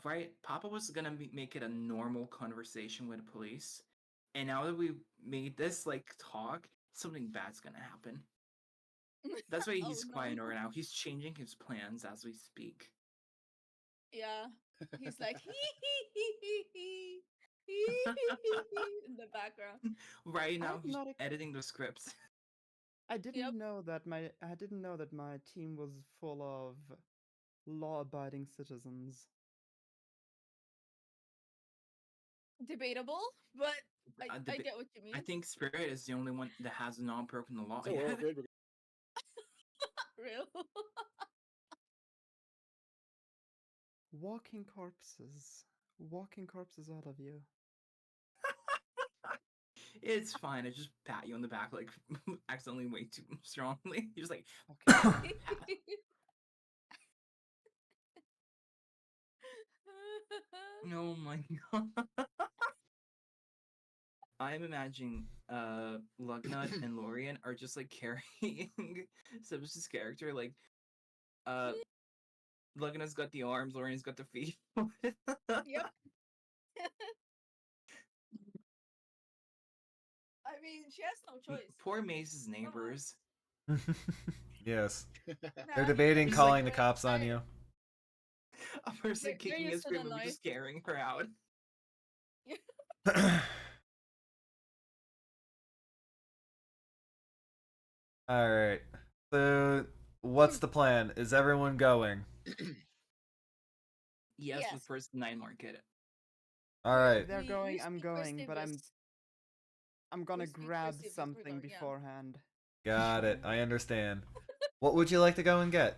[SPEAKER 4] Right? Papa was gonna make it a normal conversation with the police, and now that we made this like talk, something bad's gonna happen. That's why he's
[SPEAKER 3] Oh,
[SPEAKER 4] quiet
[SPEAKER 3] no.
[SPEAKER 4] right now. He's changing his plans as we speak.
[SPEAKER 3] Yeah. He's like in the background.
[SPEAKER 4] Right now,
[SPEAKER 5] I'm
[SPEAKER 4] he's
[SPEAKER 5] not a-
[SPEAKER 4] editing the scripts.
[SPEAKER 5] I didn't
[SPEAKER 3] Yep.
[SPEAKER 5] know that my team was full of law-abiding citizens.
[SPEAKER 3] Debatable, but
[SPEAKER 4] Uh,
[SPEAKER 3] I
[SPEAKER 4] deba-
[SPEAKER 3] get what you mean.
[SPEAKER 4] I think Spirit is the only one that has not broken the law
[SPEAKER 2] So we're all
[SPEAKER 4] yet.
[SPEAKER 2] good. We're
[SPEAKER 3] Real.
[SPEAKER 5] Walking corpses. Walking corpses, all of you.
[SPEAKER 4] It's fine. I just pat you on the back like accidentally way too strongly. You're just like,
[SPEAKER 5] Okay.
[SPEAKER 4] pat. Oh my god. I'm imagining Lugnut and Lorian are just like carrying Sebas's character. Like Lugnut's got the arms, Lorian's got the feet.
[SPEAKER 3] Yep. I mean, she has no choice.
[SPEAKER 4] Poor Mace's neighbors.
[SPEAKER 1] Yes.
[SPEAKER 3] Nah,
[SPEAKER 1] They're
[SPEAKER 3] he-
[SPEAKER 1] debating
[SPEAKER 4] he's
[SPEAKER 1] calling
[SPEAKER 4] like-
[SPEAKER 1] the cops on you.
[SPEAKER 4] A person
[SPEAKER 3] They're
[SPEAKER 4] kicking his
[SPEAKER 3] used to the
[SPEAKER 4] crib and
[SPEAKER 3] noise.
[SPEAKER 4] just carrying her out.
[SPEAKER 1] Alright. So, what's the plan? Is everyone going?
[SPEAKER 4] Yes,
[SPEAKER 3] Yes.
[SPEAKER 4] with first night market.
[SPEAKER 1] Alright.
[SPEAKER 5] They're
[SPEAKER 3] We
[SPEAKER 5] going, I'm
[SPEAKER 3] speak for
[SPEAKER 5] going, but I'm
[SPEAKER 3] Civis.
[SPEAKER 5] gonna
[SPEAKER 3] We speak for
[SPEAKER 5] grab
[SPEAKER 3] Civis, we're
[SPEAKER 5] something
[SPEAKER 3] going, yeah.
[SPEAKER 5] beforehand.
[SPEAKER 1] Got it.
[SPEAKER 5] Sure.
[SPEAKER 1] I understand. What would you like to go and get?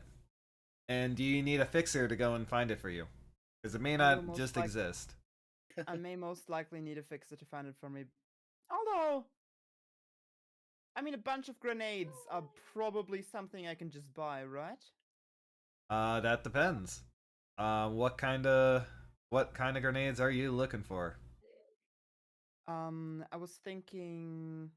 [SPEAKER 1] And do you need a fixer to go and find it for you? Because it may
[SPEAKER 5] I will
[SPEAKER 1] not
[SPEAKER 5] most
[SPEAKER 1] just
[SPEAKER 5] like-
[SPEAKER 1] exist.
[SPEAKER 5] I may most likely need a fixer to find it for me. Although, I mean, a bunch of grenades are probably something I can just buy, right?
[SPEAKER 1] That depends. What kind of grenades are you looking for?
[SPEAKER 5] I was thinking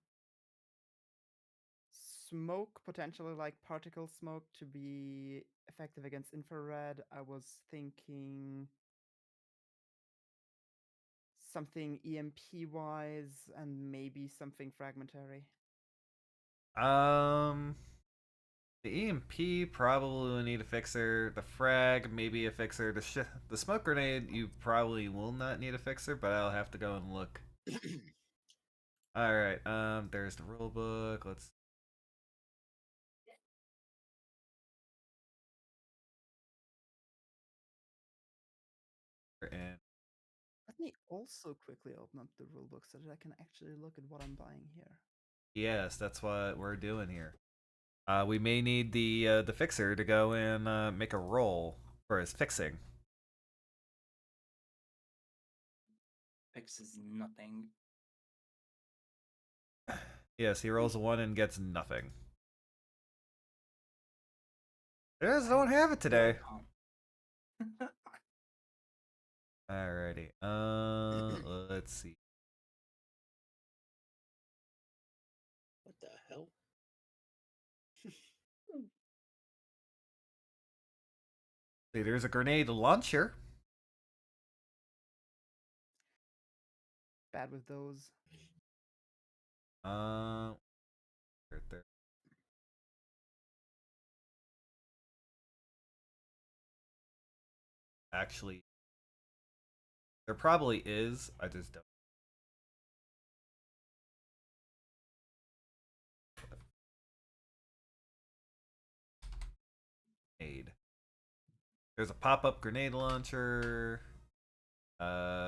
[SPEAKER 5] smoke, potentially like particle smoke to be effective against infrared. I was thinking something EMP wise and maybe something fragmentary.
[SPEAKER 1] The EMP probably will need a fixer. The frag, maybe a fixer. The smoke grenade, you probably will not need a fixer, but I'll have to go and look. Alright, there's the rule book. Let's. And
[SPEAKER 5] Let me also quickly open up the rulebook so that I can actually look at what I'm buying here.
[SPEAKER 1] yes, that's what we're doing here. We may need the fixer to go and make a roll for his fixing.
[SPEAKER 4] Fixes nothing.
[SPEAKER 1] Yes, he rolls a 1 and gets nothing. They just don't have it today. Alrighty. Let's see.
[SPEAKER 2] What the hell?
[SPEAKER 1] See, there's a grenade launcher.
[SPEAKER 5] Bad with those.
[SPEAKER 1] Right there. Actually, there probably is. I just don't. Grenade. There's a pop-up grenade launcher.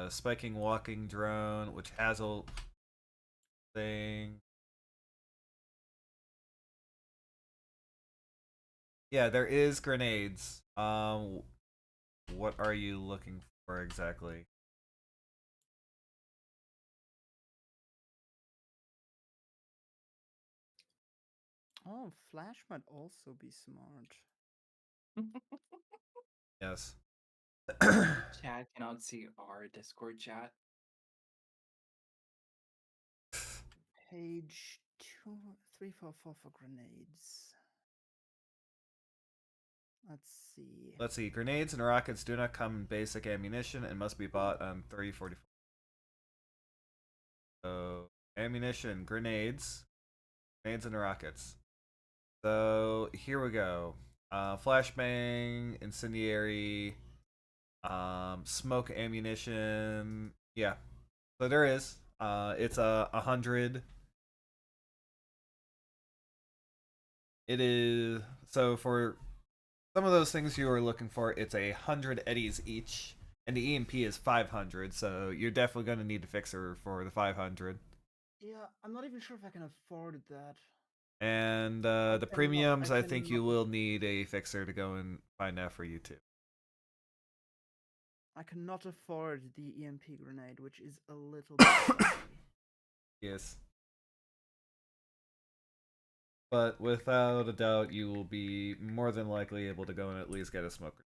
[SPEAKER 1] Spiking walking drone, which has a thing. Yeah, there is grenades. What are you looking for exactly?
[SPEAKER 5] Oh, flash might also be smart.
[SPEAKER 1] Yes.
[SPEAKER 4] Chat cannot see our Discord chat.
[SPEAKER 5] Page 344 for grenades. Let's see.
[SPEAKER 1] Let's see. Grenades and rockets do not come in basic ammunition and must be bought on 344. So, ammunition, grenades and rockets. So, here we go. Flashbang, incendiary, smoke ammunition. Yeah. So there is. It's 100. It is so for some of those things you were looking for. It's 100 eddies each, and the EMP is 500. So you're definitely going to need a fixer for the 500.
[SPEAKER 5] Yeah, I'm not even sure if I can afford that.
[SPEAKER 1] And the premiums, I think you will need a fixer to go and find out for you too.
[SPEAKER 5] I cannot afford the EMP grenade, which is a little bit pricey.
[SPEAKER 1] Yes. But without a doubt, you will be more than likely able to go and at least get a smoker.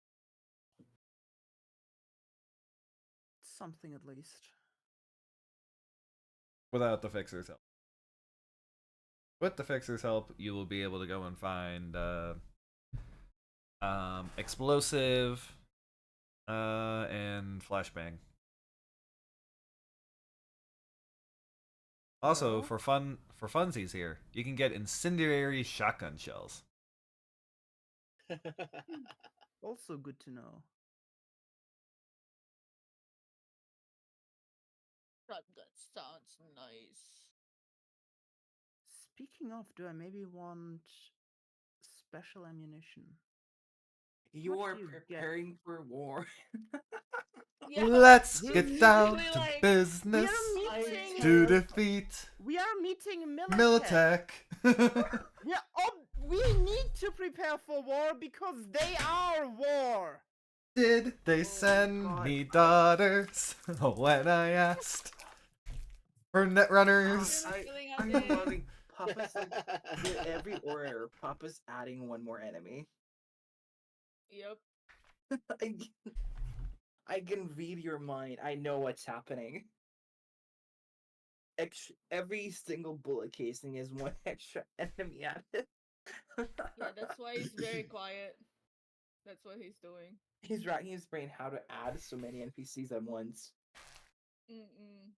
[SPEAKER 5] Something at least.
[SPEAKER 1] Without the fixer's help. With the fixer's help, you will be able to go and find explosive and flashbang. Also,
[SPEAKER 5] Well.
[SPEAKER 1] for funsies here, you can get incendiary shotgun shells.
[SPEAKER 5] Also good to know.
[SPEAKER 3] Shotgun sounds nice.
[SPEAKER 5] Speaking of, do I maybe want special ammunition?
[SPEAKER 4] You
[SPEAKER 5] What
[SPEAKER 4] are
[SPEAKER 5] do you get?
[SPEAKER 4] preparing for war.
[SPEAKER 3] Yeah,
[SPEAKER 1] Let's
[SPEAKER 5] We're
[SPEAKER 1] get down
[SPEAKER 3] literally
[SPEAKER 1] to
[SPEAKER 3] like-
[SPEAKER 1] business
[SPEAKER 5] meeting
[SPEAKER 1] to defeat
[SPEAKER 5] We are meeting
[SPEAKER 1] Militech.
[SPEAKER 5] Yeah, we need to prepare for war because they are war.
[SPEAKER 1] Did they
[SPEAKER 5] Oh
[SPEAKER 1] send
[SPEAKER 5] God.
[SPEAKER 1] me daughters when I asked for netrunners?
[SPEAKER 3] Feeling
[SPEAKER 4] I'm
[SPEAKER 3] at it.
[SPEAKER 4] loving Papa's like with every order. Papa's adding one more enemy.
[SPEAKER 3] Yep.
[SPEAKER 4] I, I can read your mind. I know what's happening. Every single bullet casing is one extra enemy added.
[SPEAKER 3] Yeah, that's why he's very quiet. That's what he's doing.
[SPEAKER 4] He's racking his brain how to add so many NPCs at once.
[SPEAKER 3] Mm-mm.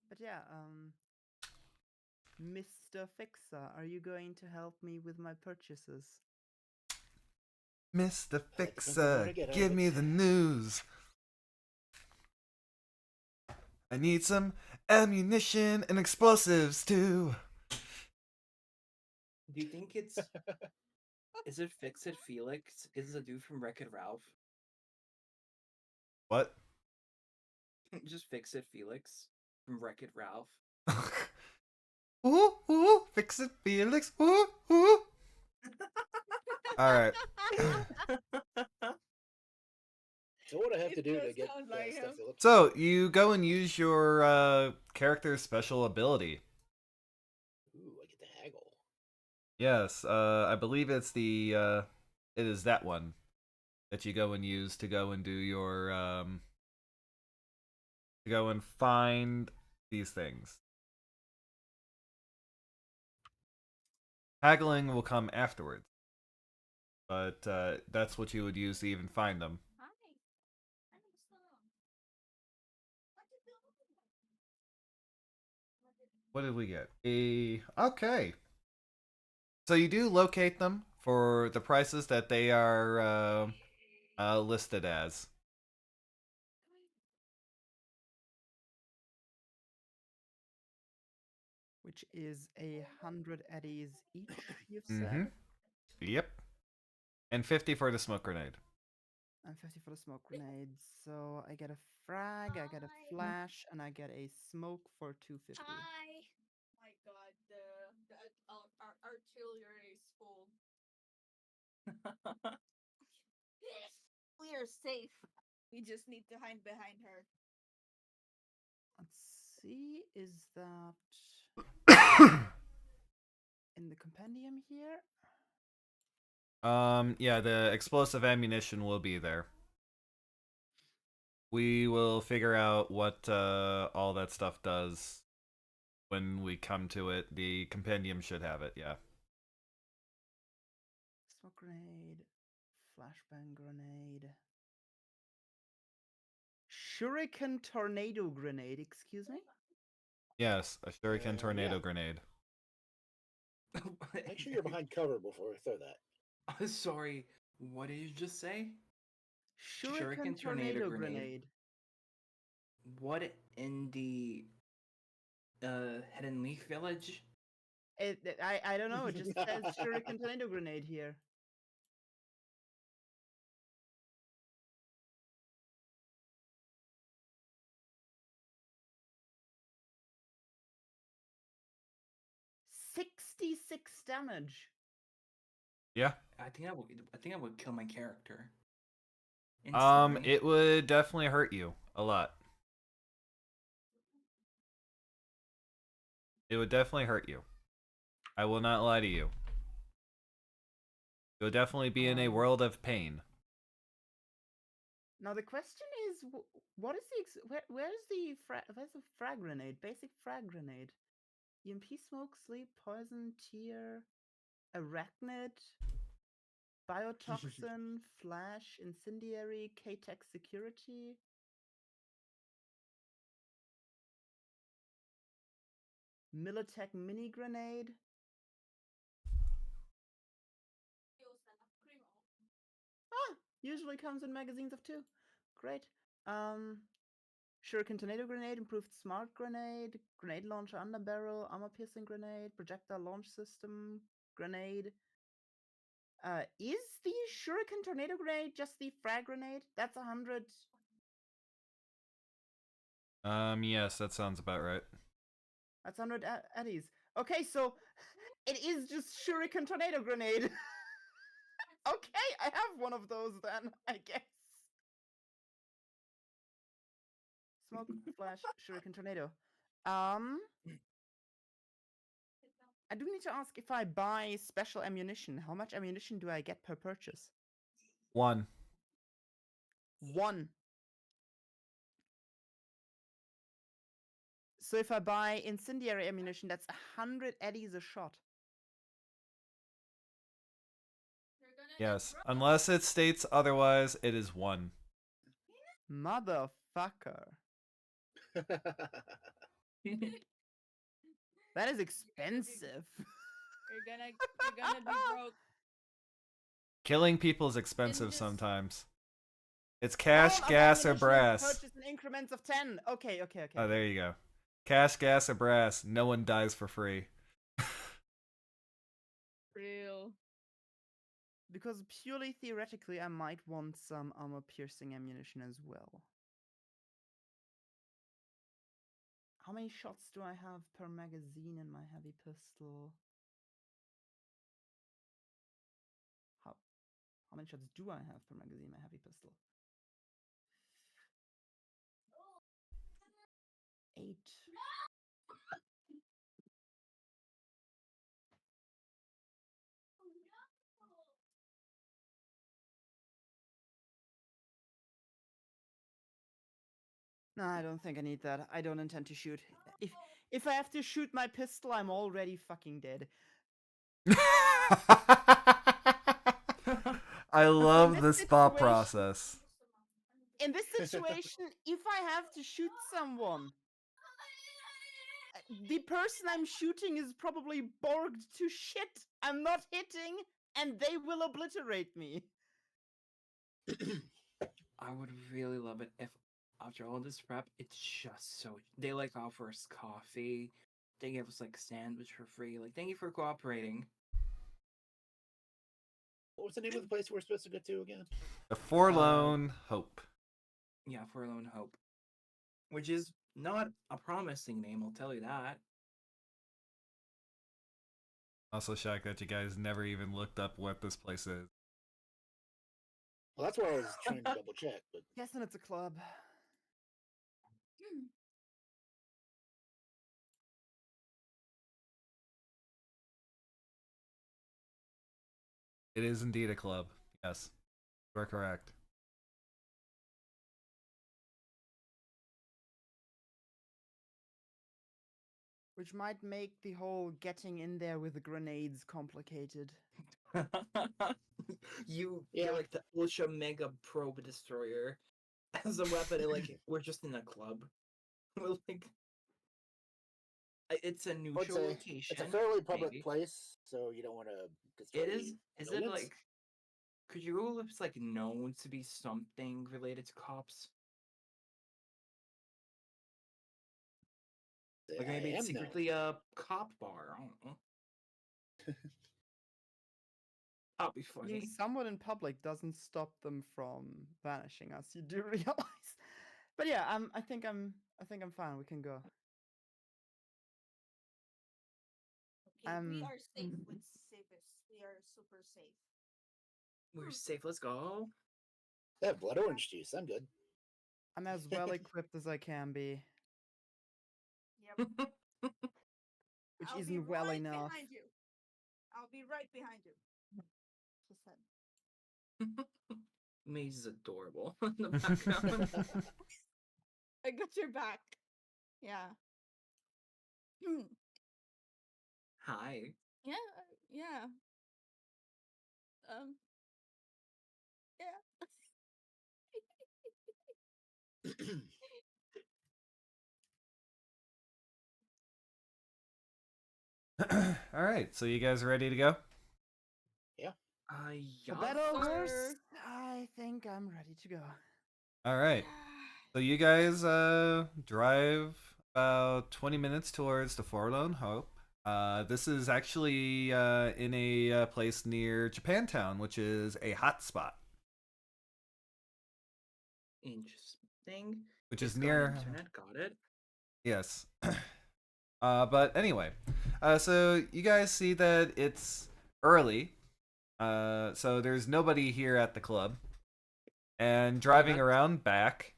[SPEAKER 5] But yeah, Mr. Fixer, are you going to help me with my purchases?
[SPEAKER 1] Mr.
[SPEAKER 2] depends on what
[SPEAKER 1] Fixer,
[SPEAKER 2] I get out
[SPEAKER 1] give
[SPEAKER 2] of
[SPEAKER 1] me
[SPEAKER 2] it.
[SPEAKER 1] the news. I need some ammunition and explosives too.
[SPEAKER 4] Do you think it's is it Fix It Felix? Is it a dude from Wreck-It Ralph?
[SPEAKER 1] What?
[SPEAKER 4] Just Fix It Felix from Wreck-It Ralph.
[SPEAKER 1] Ooh, fix it, Felix. Ooh. All right.
[SPEAKER 2] So what do I have to
[SPEAKER 3] It
[SPEAKER 2] do to
[SPEAKER 3] does
[SPEAKER 2] get
[SPEAKER 3] sound like
[SPEAKER 2] stuff
[SPEAKER 3] him.
[SPEAKER 2] that looks
[SPEAKER 1] So you go and use your character's special ability. Yes, I believe it's it is that one that you go and use to go and do your to go and find these things. Haggling will come afterwards, but that's what you would use to even find them.
[SPEAKER 3] Hi. I'm so.
[SPEAKER 1] What did we get? Okay. So you do locate them for the prices that they are listed as.
[SPEAKER 5] Which is 100 eddies each, you've
[SPEAKER 1] Mm-hmm.
[SPEAKER 5] said?
[SPEAKER 1] Yep. And 50 for the smoke grenade.
[SPEAKER 5] And 50 for the smoke grenade. So I get a frag, I get a flash, and I get a smoke for 250.
[SPEAKER 3] Hi. My God, our artillery is full. We are safe. We just need to hide behind her.
[SPEAKER 5] Let's see, is that in the compendium here?
[SPEAKER 1] Yeah, the explosive ammunition will be there. We will figure out what all that stuff does when we come to it. The compendium should have it, yeah.
[SPEAKER 5] Smoke grenade, flashbang grenade. Shuriken tornado grenade, excuse me?
[SPEAKER 1] Yes, a shuriken tornado
[SPEAKER 2] Yeah.
[SPEAKER 1] grenade.
[SPEAKER 2] Make sure you're behind cover before we throw that.
[SPEAKER 4] Sorry, what did you just say?
[SPEAKER 5] Shuriken tornado grenade.
[SPEAKER 4] What in the Hidden Leaf Village?
[SPEAKER 5] I don't know, it just says Shuriken tornado grenade here. $66 damage.
[SPEAKER 1] Yeah.
[SPEAKER 4] I think I would kill my character. Instantly.
[SPEAKER 1] It would definitely hurt you a lot. It would definitely hurt you. I will not lie to you. You'll definitely be in a world of pain.
[SPEAKER 5] Now the question is, what is the where's the frag grenade? Basic frag grenade. EMP, smoke, sleep, poison, tear, arachnid, biotoxin, flash, incendiary, K-Tech security. Militech mini grenade. Ah, usually comes in magazines of 2. Great. Shuriken tornado grenade, improved smart grenade, grenade launcher under barrel, armor piercing grenade, projectile launch system grenade. Is the Shuriken tornado grenade just the frag grenade? That's 100.
[SPEAKER 1] Yes, that sounds about right.
[SPEAKER 5] That's 100 eddies. Okay, so it is just Shuriken tornado grenade. Okay, I have one of those then, I guess. Smoke, flash, Shuriken tornado. I do need to ask, if I buy special ammunition, how much ammunition do I get per purchase?
[SPEAKER 1] 1.
[SPEAKER 5] 1. So if I buy incendiary ammunition, that's 100 eddies a shot.
[SPEAKER 1] Yes. Unless it states otherwise, it is 1.
[SPEAKER 5] Motherfucker. That is expensive.
[SPEAKER 3] You're gonna be broke.
[SPEAKER 1] Killing people is expensive
[SPEAKER 3] just-
[SPEAKER 1] sometimes. It's cash,
[SPEAKER 5] All of
[SPEAKER 1] gas, or
[SPEAKER 5] ammunition is
[SPEAKER 1] brass.
[SPEAKER 5] purchased in increments of 10. Okay.
[SPEAKER 1] Oh, there you go. Cash, gas, or brass. No one dies for free.
[SPEAKER 3] Real.
[SPEAKER 5] Because purely theoretically, I might want some armor-piercing ammunition as well. How many shots do I have per magazine in my heavy pistol? How many shots do I have per magazine in my heavy pistol? 8. No, I don't think I need that. I don't intend to shoot. If I have to shoot my pistol, I'm already fucking dead.
[SPEAKER 1] I love
[SPEAKER 5] this
[SPEAKER 1] this thought
[SPEAKER 5] situation-
[SPEAKER 1] process.
[SPEAKER 5] In this situation, if I have to shoot someone, the person I'm shooting is probably borged to shit. I'm not hitting, and they will obliterate me.
[SPEAKER 4] I would really love it if, after all this prep, it's just so they like offer us coffee, they give us like sandwich for free. Like, thank you for cooperating.
[SPEAKER 2] What was the name of the place we're supposed to go to again?
[SPEAKER 1] The Forlorn Hope.
[SPEAKER 4] Yeah, Forlorn Hope, which is not a promising name. I'll tell you that.
[SPEAKER 1] Also shocked that you guys never even looked up what this place is.
[SPEAKER 2] Well, that's where I was trying to double check, but
[SPEAKER 5] Guessing it's a club.
[SPEAKER 1] It is indeed a club. Yes, you are correct.
[SPEAKER 5] Which might make the whole getting in there with the grenades complicated.
[SPEAKER 4] You
[SPEAKER 2] Yeah.
[SPEAKER 4] get like the ultra mega probe destroyer as a weapon, and like we're just in a club. We're like, it's a
[SPEAKER 2] I would
[SPEAKER 4] neutral
[SPEAKER 2] say
[SPEAKER 4] location.
[SPEAKER 2] it's a fairly public
[SPEAKER 4] maybe.
[SPEAKER 2] place, so you don't want to destroy.
[SPEAKER 4] It is. Is it
[SPEAKER 2] millions.
[SPEAKER 4] like? Could you rule if it's like known to be something related to cops? Like maybe
[SPEAKER 2] I
[SPEAKER 4] it's
[SPEAKER 2] am known.
[SPEAKER 4] secretly a cop bar. I don't know. That'd be
[SPEAKER 5] Being
[SPEAKER 4] funny.
[SPEAKER 5] someone in public doesn't stop them from vanishing us. You do realize. But yeah, I think I'm fine. We can go.
[SPEAKER 3] Okay, we
[SPEAKER 5] Um,
[SPEAKER 3] are safe with safest. We are super safe.
[SPEAKER 4] We're safe. Let's go.
[SPEAKER 2] They have blood orange juice. I'm good.
[SPEAKER 5] I'm as well equipped as I can be,
[SPEAKER 3] Yep.
[SPEAKER 5] which
[SPEAKER 3] I'll be
[SPEAKER 5] isn't well
[SPEAKER 3] right
[SPEAKER 5] enough.
[SPEAKER 3] behind you. I'll be right behind you. Just said.
[SPEAKER 4] Maze is adorable in the background.
[SPEAKER 3] I got your back. Yeah.
[SPEAKER 4] Hi.
[SPEAKER 3] Yeah. Yeah. Yeah.
[SPEAKER 1] All right, so you guys ready to go?
[SPEAKER 4] Uh,
[SPEAKER 5] For
[SPEAKER 4] yeah.
[SPEAKER 5] better or worse,
[SPEAKER 3] Sir.
[SPEAKER 5] I think I'm ready to go.
[SPEAKER 1] All right. So you guys drive about 20 minutes towards the Forlorn Hope. This is actually in a place near Japantown, which is a hot spot,
[SPEAKER 4] Interesting.
[SPEAKER 1] which
[SPEAKER 4] It's
[SPEAKER 1] is
[SPEAKER 4] got
[SPEAKER 1] near.
[SPEAKER 4] internet. Got it.
[SPEAKER 1] Yes. But anyway, so you guys see that it's early. So there's nobody here at the club. And driving
[SPEAKER 4] that's-
[SPEAKER 1] around back,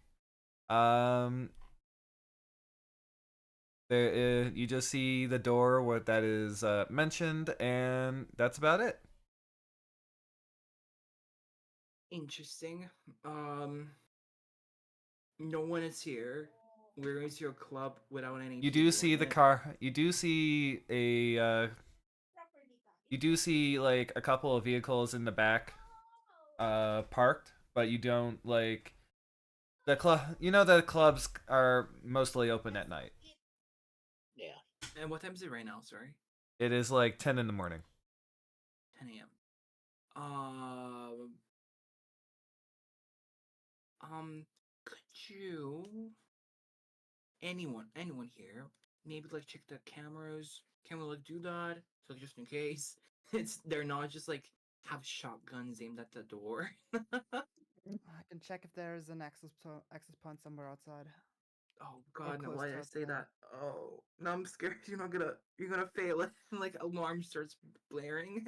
[SPEAKER 1] there you just see the door where that is mentioned, and that's about it.
[SPEAKER 4] Interesting. No one is here. We're going to your club without any.
[SPEAKER 1] You do
[SPEAKER 4] people
[SPEAKER 1] see
[SPEAKER 4] in
[SPEAKER 1] the
[SPEAKER 4] it.
[SPEAKER 1] car. You do see you do see like a couple of vehicles in the back, parked, but you don't like the club. You know the clubs are mostly open at night.
[SPEAKER 2] Yeah.
[SPEAKER 4] And what time is it right now? Sorry.
[SPEAKER 1] It is like 10 in the morning.
[SPEAKER 4] 10 a.m. Could you, anyone here, maybe like check the cameras? Can we like do that? So just in case they're not just like have shotguns aimed at the door.
[SPEAKER 5] I can check if there is an access point somewhere outside.
[SPEAKER 4] Oh God, no!
[SPEAKER 5] close
[SPEAKER 4] Why
[SPEAKER 5] to
[SPEAKER 4] did I say
[SPEAKER 5] outside.
[SPEAKER 4] that? Oh, no! I'm scared you're gonna fail it. Like alarm starts blaring.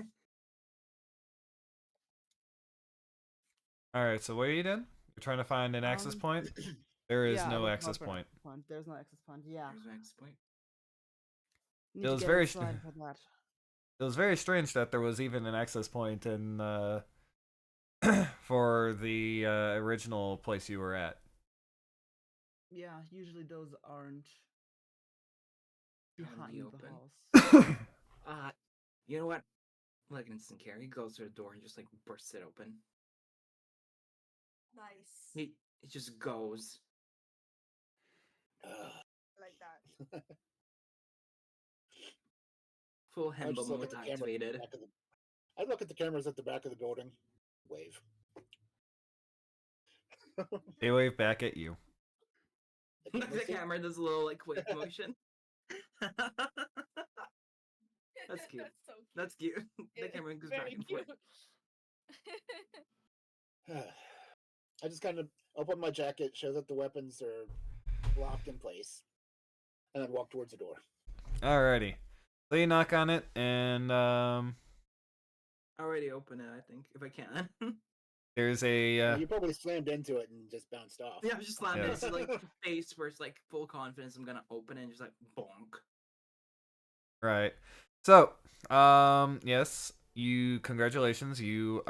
[SPEAKER 1] All right. So what are you doing? You're trying to find an access point. There is
[SPEAKER 5] Yeah, I
[SPEAKER 1] no
[SPEAKER 5] looked
[SPEAKER 1] access
[SPEAKER 5] for an
[SPEAKER 1] point.
[SPEAKER 5] access point. There's no access point. Yeah,
[SPEAKER 4] There's my next point.
[SPEAKER 5] need to
[SPEAKER 1] was
[SPEAKER 5] get
[SPEAKER 1] very
[SPEAKER 5] inside for that.
[SPEAKER 1] It was very strange that there was even an access point in for the original place you were at.
[SPEAKER 5] Yeah, usually those aren't
[SPEAKER 4] Out in
[SPEAKER 5] behind
[SPEAKER 4] the
[SPEAKER 5] the
[SPEAKER 4] open.
[SPEAKER 5] house.
[SPEAKER 4] You know what? Like an instant carry, he goes to the door and just like bursts it open.
[SPEAKER 3] Nice.
[SPEAKER 4] He just goes.
[SPEAKER 3] Like that.
[SPEAKER 4] Full
[SPEAKER 2] I
[SPEAKER 4] hembo
[SPEAKER 2] just look at
[SPEAKER 4] mode
[SPEAKER 2] the camera.
[SPEAKER 4] activated.
[SPEAKER 2] I look at the cameras at the back of the building. Wave.
[SPEAKER 1] They wave back at you.
[SPEAKER 2] The
[SPEAKER 4] The
[SPEAKER 2] cameras do.
[SPEAKER 4] camera does a little like wave motion. That's cute.
[SPEAKER 3] That's so cute.
[SPEAKER 4] That's cute. The
[SPEAKER 3] It-
[SPEAKER 4] camera goes
[SPEAKER 3] very
[SPEAKER 4] back and forth.
[SPEAKER 3] cute.
[SPEAKER 2] I just kind of open my jacket, show that the weapons are locked in place, and then walk towards the door.
[SPEAKER 1] Alrighty. So you knock on it, and
[SPEAKER 4] Already open it, I think, if I can.
[SPEAKER 1] there's a
[SPEAKER 2] Well, you probably slammed into it and just bounced off.
[SPEAKER 4] Yeah, I'm just slamming
[SPEAKER 1] Yeah.
[SPEAKER 4] it. So like face first, like full confidence. I'm gonna open it and just like bonk.
[SPEAKER 1] right. So, yes, congratulations, you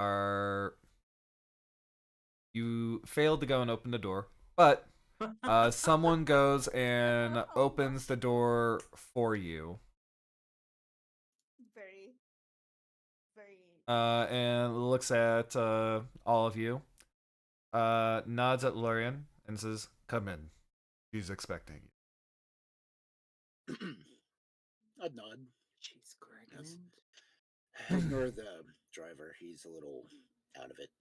[SPEAKER 1] failed to go and open the door, but someone goes and opens the door for you,
[SPEAKER 3] Very, very.
[SPEAKER 1] and looks at all of you, nods at Lorian and says, "Come in. She's expecting you."
[SPEAKER 2] I'd nod.
[SPEAKER 4] She's
[SPEAKER 2] Yes.
[SPEAKER 4] pregnant.
[SPEAKER 2] Ignore the driver. He's a little out of it.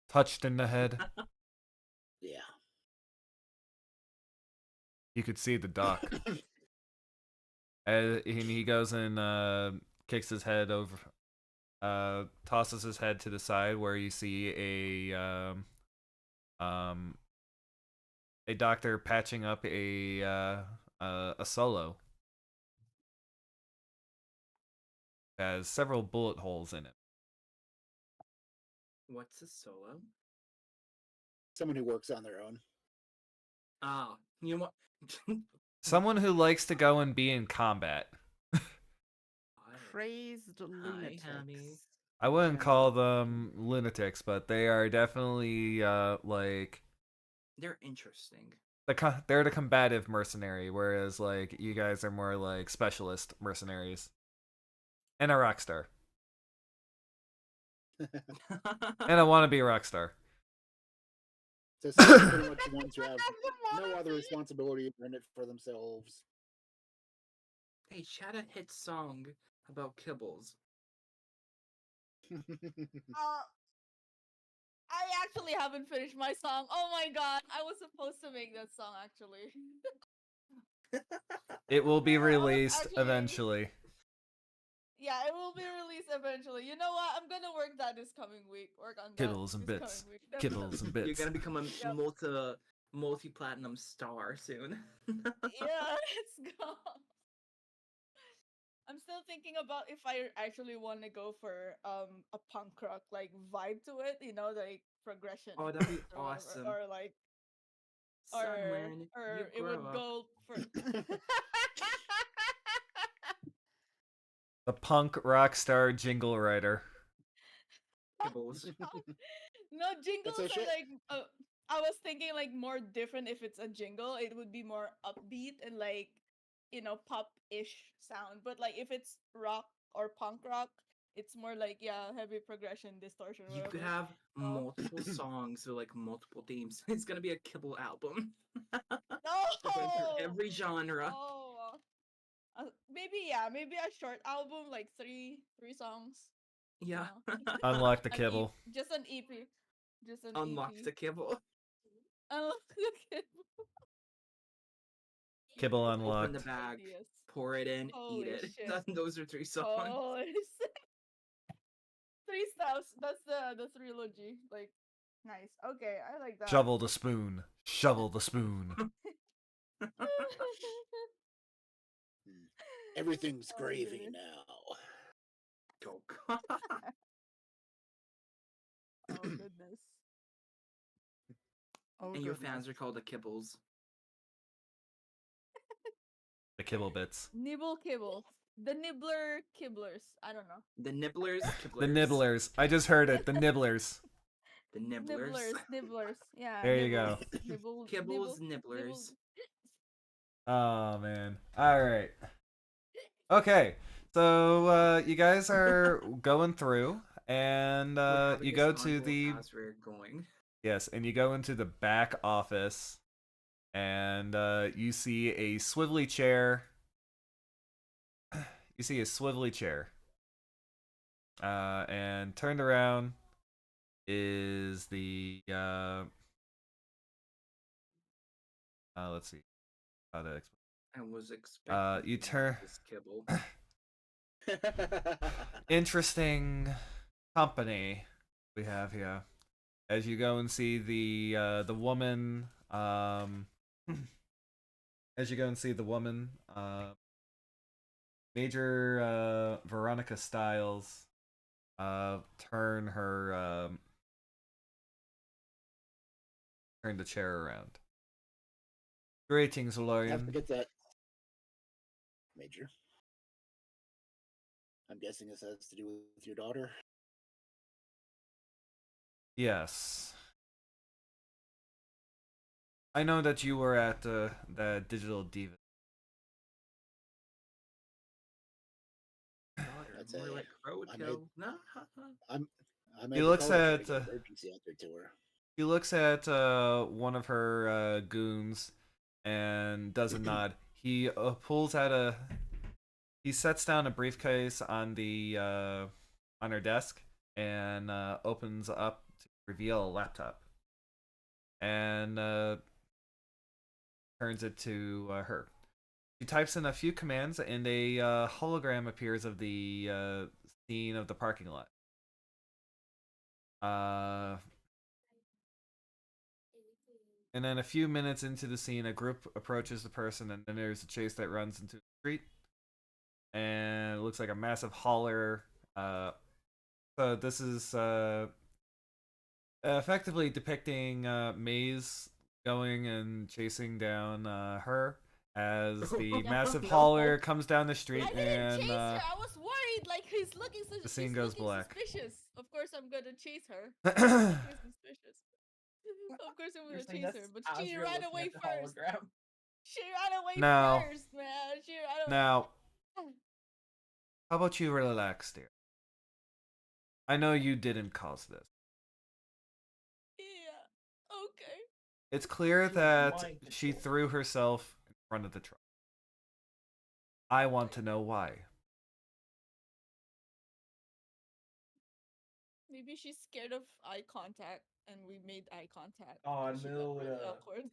[SPEAKER 1] Touched in the head.
[SPEAKER 2] Yeah.
[SPEAKER 1] You could see the dock. And he goes and kicks his head over, tosses his head to the side where you see a doctor patching up a solo. Has several bullet holes in it.
[SPEAKER 4] What's a solo?
[SPEAKER 2] Someone who works on their own.
[SPEAKER 4] Ah, you know what?
[SPEAKER 1] Someone who likes to go and be in combat.
[SPEAKER 5] Crazed lunatics.
[SPEAKER 4] Hammy.
[SPEAKER 1] I wouldn't call
[SPEAKER 5] Generally
[SPEAKER 1] them lunatics, but they are definitely like
[SPEAKER 4] They're interesting.
[SPEAKER 1] they're the combative mercenary, whereas like you guys are more like specialist mercenaries. And a rock star. And I want to be a rock star.
[SPEAKER 2] So some pretty much the ones who have no other responsibility than it for themselves.
[SPEAKER 4] Hey, chat a hit song about kibbles.
[SPEAKER 3] I actually haven't finished my song. Oh my god, I was supposed to make that song actually.
[SPEAKER 1] It will be
[SPEAKER 3] I was
[SPEAKER 1] released
[SPEAKER 3] actually-
[SPEAKER 1] eventually.
[SPEAKER 3] Yeah, it will be released eventually. You know what? I'm gonna work that this coming week. Work on that.
[SPEAKER 1] Kibbles and
[SPEAKER 3] this
[SPEAKER 1] bits.
[SPEAKER 3] coming week.
[SPEAKER 1] Kibbles and bits.
[SPEAKER 4] You're gonna become a
[SPEAKER 3] Yep.
[SPEAKER 4] multi-platinum star soon.
[SPEAKER 3] Yeah, let's go. I'm still thinking about if I actually want to go for a punk rock like vibe to it, you know, like progression.
[SPEAKER 4] Oh, that'd be
[SPEAKER 3] or whatever,
[SPEAKER 4] awesome.
[SPEAKER 3] Or like,
[SPEAKER 4] Son, when you
[SPEAKER 3] or it
[SPEAKER 4] grow
[SPEAKER 3] would
[SPEAKER 4] up,
[SPEAKER 3] go for.
[SPEAKER 1] The punk rock star jingle writer.
[SPEAKER 4] kibbles.
[SPEAKER 3] No, jingles
[SPEAKER 2] so
[SPEAKER 3] are
[SPEAKER 2] shit.
[SPEAKER 3] like. I was thinking like more different. If it's a jingle, it would be more upbeat and like, you know, pop-ish sound. But like if it's rock or punk rock, it's more like heavy progression, distortion.
[SPEAKER 4] You could
[SPEAKER 3] Whatever.
[SPEAKER 4] have
[SPEAKER 3] Oh.
[SPEAKER 4] multiple songs with like multiple themes. It's gonna be a kibble album.
[SPEAKER 3] No.
[SPEAKER 4] Every genre.
[SPEAKER 3] Oh. Maybe a short album like three songs.
[SPEAKER 4] Yeah.
[SPEAKER 1] Unlock the
[SPEAKER 3] An
[SPEAKER 1] kibble.
[SPEAKER 3] just an EP. Just an
[SPEAKER 4] Unlock
[SPEAKER 3] EP.
[SPEAKER 4] the kibble.
[SPEAKER 3] Unlock the kibble.
[SPEAKER 1] Kibble
[SPEAKER 4] Open
[SPEAKER 1] unlocked.
[SPEAKER 4] the bag,
[SPEAKER 3] Ideas.
[SPEAKER 4] pour it in,
[SPEAKER 3] Holy
[SPEAKER 4] eat it.
[SPEAKER 3] shit.
[SPEAKER 4] Those are 3 songs.
[SPEAKER 3] Holy shit. Three stuffs. That's the trilogy. Like, nice. Okay, I like that.
[SPEAKER 1] Shovel the spoon. Shovel the spoon.
[SPEAKER 2] Everything's
[SPEAKER 3] Oh,
[SPEAKER 2] gravy
[SPEAKER 3] goodness.
[SPEAKER 2] now.
[SPEAKER 4] Go.
[SPEAKER 3] Oh goodness.
[SPEAKER 5] Oh,
[SPEAKER 4] And your
[SPEAKER 5] goodness.
[SPEAKER 4] fans are called the kibbles.
[SPEAKER 1] The kibble bits.
[SPEAKER 3] Nibble kibble. The nibbler kibblers. I don't know.
[SPEAKER 4] The nibblers, kibblers.
[SPEAKER 1] The nibblers. I just heard it. The nibblers.
[SPEAKER 4] The nibblers.
[SPEAKER 3] Nibblers. Yeah.
[SPEAKER 1] There you go.
[SPEAKER 3] nibbles. Nibble,
[SPEAKER 4] Kibbles,
[SPEAKER 3] nibble,
[SPEAKER 4] nibblers.
[SPEAKER 1] Oh man. All right. Okay. So you guys are going through, and
[SPEAKER 4] We're having
[SPEAKER 1] you
[SPEAKER 4] this
[SPEAKER 1] go to
[SPEAKER 4] convo
[SPEAKER 1] the
[SPEAKER 4] as we're going.
[SPEAKER 1] yes, and you go into the back office, and you see a swivelly chair. You see a swivelly chair. And turned around is the let's see how to explain.
[SPEAKER 4] I was expecting
[SPEAKER 1] You
[SPEAKER 4] to
[SPEAKER 1] turn
[SPEAKER 4] have this kibble.
[SPEAKER 1] interesting company we have here. As you go and see the woman, as you go and see the woman, Major Veronica Stiles, turn her turn the chair around. Greetings,
[SPEAKER 2] I
[SPEAKER 1] Lorian.
[SPEAKER 2] forget that, Major. I'm guessing this has to do with your daughter.
[SPEAKER 1] Yes. I know that you were at the Digital Diva.
[SPEAKER 4] Daughter,
[SPEAKER 2] That's
[SPEAKER 4] more
[SPEAKER 2] a.
[SPEAKER 4] like
[SPEAKER 2] I made.
[SPEAKER 4] roadkill. No.
[SPEAKER 2] I'm. I
[SPEAKER 1] He
[SPEAKER 2] made the
[SPEAKER 1] looks
[SPEAKER 2] call to try to
[SPEAKER 1] at
[SPEAKER 2] get emergency answered to her.
[SPEAKER 1] he looks at one of her goons and does a nod. He pulls out a he sets down a briefcase on her desk and opens up to reveal a laptop and turns it to her. She types in a few commands and a hologram appears of the scene of the parking lot. And then a few minutes into the scene, a group approaches the person, and then there's a chase that runs into the street. And it looks like a massive hauler. So this is effectively depicting Maze going and chasing down her as the
[SPEAKER 3] Yep.
[SPEAKER 1] massive
[SPEAKER 4] No.
[SPEAKER 1] hauler comes down the
[SPEAKER 3] I
[SPEAKER 1] street
[SPEAKER 3] didn't
[SPEAKER 1] and
[SPEAKER 3] chase her. I was worried. Like
[SPEAKER 1] the scene goes black.
[SPEAKER 3] suspicious. Of course, I'm gonna chase her. She's looking suspicious. Of course, I'm
[SPEAKER 4] You're
[SPEAKER 3] gonna
[SPEAKER 4] saying
[SPEAKER 3] chase
[SPEAKER 4] that's
[SPEAKER 3] her, but
[SPEAKER 4] as
[SPEAKER 3] she
[SPEAKER 4] you're
[SPEAKER 3] ran
[SPEAKER 4] looking
[SPEAKER 3] away
[SPEAKER 4] at the
[SPEAKER 3] first.
[SPEAKER 4] hologram.
[SPEAKER 3] She ran away
[SPEAKER 1] Now,
[SPEAKER 3] first, man. She ran away.
[SPEAKER 1] now, how about you relax, dear? I know you didn't cause this.
[SPEAKER 3] Yeah. Okay.
[SPEAKER 1] It's clear
[SPEAKER 4] She was
[SPEAKER 1] that
[SPEAKER 4] mind
[SPEAKER 1] she
[SPEAKER 4] controlled.
[SPEAKER 1] threw herself in front of the truck. I want to know why.
[SPEAKER 3] Maybe she's scared of eye contact, and we made eye contact.
[SPEAKER 4] Oh,
[SPEAKER 3] and she got really
[SPEAKER 4] mood.
[SPEAKER 3] awkward.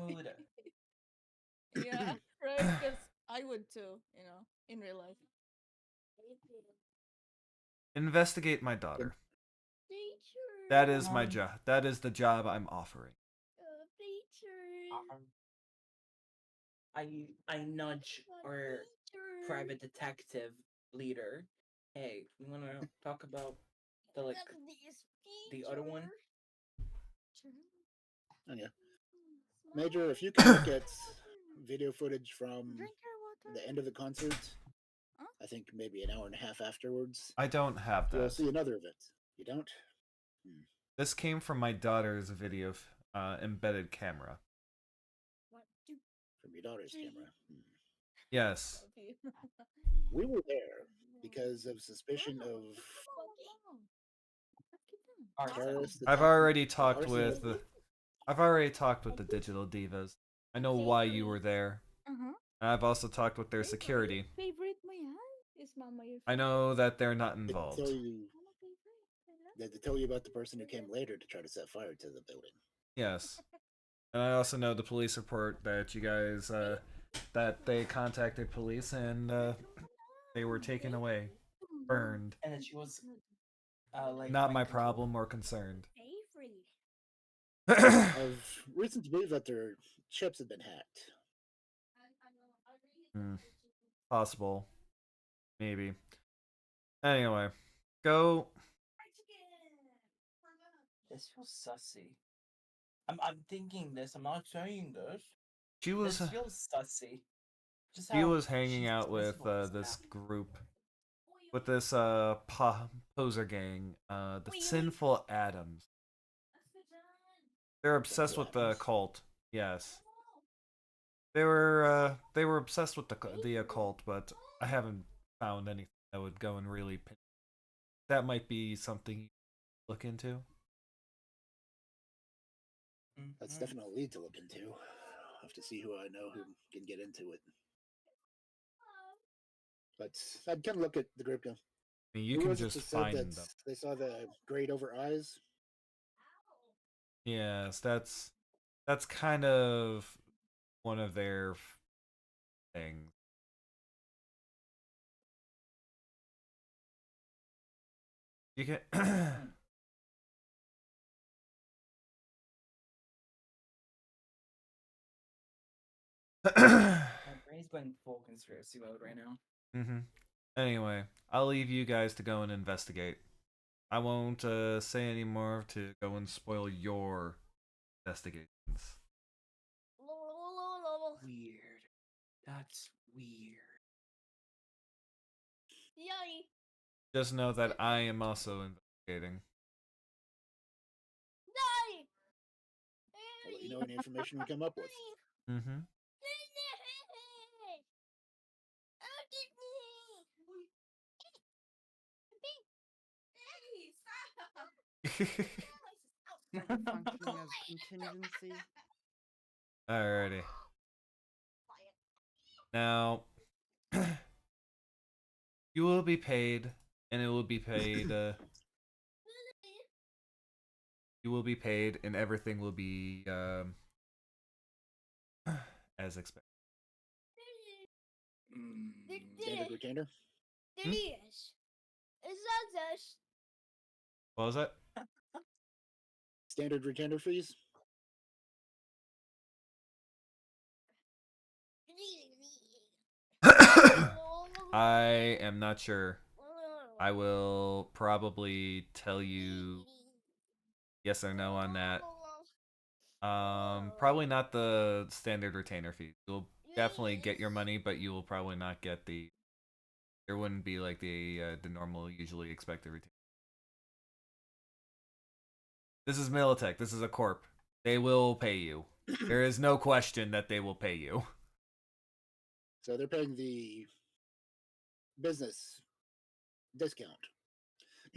[SPEAKER 4] Mood.
[SPEAKER 3] Yeah, right. Because I would too. In real life.
[SPEAKER 1] Investigate my daughter.
[SPEAKER 3] Nature.
[SPEAKER 1] That is my
[SPEAKER 4] Um,
[SPEAKER 1] job. That is the job I'm offering.
[SPEAKER 3] Nature.
[SPEAKER 4] um, I nudge our private detective leader. Hey, we wanna talk about the like the other one?
[SPEAKER 2] Okay. Major, if you can look at video footage from the end of the concert,
[SPEAKER 3] Huh?
[SPEAKER 2] I think maybe an hour and a half afterwards,
[SPEAKER 1] I don't have
[SPEAKER 2] you'll
[SPEAKER 1] that.
[SPEAKER 2] see another event. You don't?
[SPEAKER 1] This came from my daughter's video embedded camera.
[SPEAKER 2] From your daughter's camera.
[SPEAKER 1] Yes.
[SPEAKER 2] We were there because of suspicion of
[SPEAKER 4] Arson.
[SPEAKER 2] terrorist
[SPEAKER 1] I've
[SPEAKER 2] attack.
[SPEAKER 1] already talked
[SPEAKER 2] arson
[SPEAKER 1] with the I've already talked with the Digital Divas. I know why you were there.
[SPEAKER 3] Uh-huh.
[SPEAKER 1] And I've also talked with their security.
[SPEAKER 3] Favorite mo yan? Is mama your
[SPEAKER 1] I
[SPEAKER 3] favorite?
[SPEAKER 1] know that they're not
[SPEAKER 2] Did they tell
[SPEAKER 1] involved.
[SPEAKER 2] you? Did they tell you about the person who came later to try to set fire to the building?
[SPEAKER 1] Yes. And I also know the police report that you guys that they contacted police and they were taken away, burned.
[SPEAKER 4] And then she was like
[SPEAKER 1] Not my
[SPEAKER 4] mind controlled.
[SPEAKER 1] problem or concerned.
[SPEAKER 2] I've reason to believe that their chips have been hacked.
[SPEAKER 1] Possible. Maybe. Anyway, go.
[SPEAKER 4] This feels sussy. I'm thinking this. I'm not saying this.
[SPEAKER 1] She was
[SPEAKER 4] This feels sussy. Just
[SPEAKER 1] she
[SPEAKER 4] how
[SPEAKER 1] was hanging
[SPEAKER 4] she's
[SPEAKER 1] out with
[SPEAKER 4] visible as
[SPEAKER 1] this
[SPEAKER 4] that.
[SPEAKER 1] group, with this poser gang, the Sinful Adams. They're obsessed
[SPEAKER 2] Sinful
[SPEAKER 1] with the
[SPEAKER 2] Adams?
[SPEAKER 1] cult. Yes. they were obsessed with the occult, but I haven't found anything that would go and really that might be something you look into.
[SPEAKER 2] That's
[SPEAKER 4] Mhm.
[SPEAKER 2] definitely a lead to look into. I'll have to see who I know who can get into it. But I'd kind of look at the group. Go,
[SPEAKER 1] I mean, you
[SPEAKER 2] who
[SPEAKER 1] can
[SPEAKER 2] was it
[SPEAKER 1] just
[SPEAKER 2] that said
[SPEAKER 1] find
[SPEAKER 2] that
[SPEAKER 1] them.
[SPEAKER 2] they saw the grade over eyes?
[SPEAKER 1] Yes, that's kind of one of their things. You can.
[SPEAKER 4] Mm. My brain's going full conspiracy mode right now.
[SPEAKER 1] hmm Anyway, I'll leave you guys to go and investigate. I won't say any more to go and spoil your investigations.
[SPEAKER 4] Weird. That's weird.
[SPEAKER 3] Yay!
[SPEAKER 1] Just know that I am also investigating.
[SPEAKER 3] Yay!
[SPEAKER 2] I'll let you know any information we come up with.
[SPEAKER 1] Mm-hmm.
[SPEAKER 5] Functioning as contingency.
[SPEAKER 1] Alrighty. Now, you will be paid, and it will be paid. You will be paid, and everything will be as expected.
[SPEAKER 2] Standard retainer.
[SPEAKER 1] Hmm? What was that?
[SPEAKER 2] Standard retainer fees.
[SPEAKER 1] I am not sure. I will probably tell you yes or no on that. Probably not the standard retainer fee. You'll definitely get your money, but you will probably not get the. There wouldn't be like the normal, usually expected retainer. This is Militech. This is a corp. They will pay you. There is no question that they will pay you.
[SPEAKER 2] So they're paying the business discount.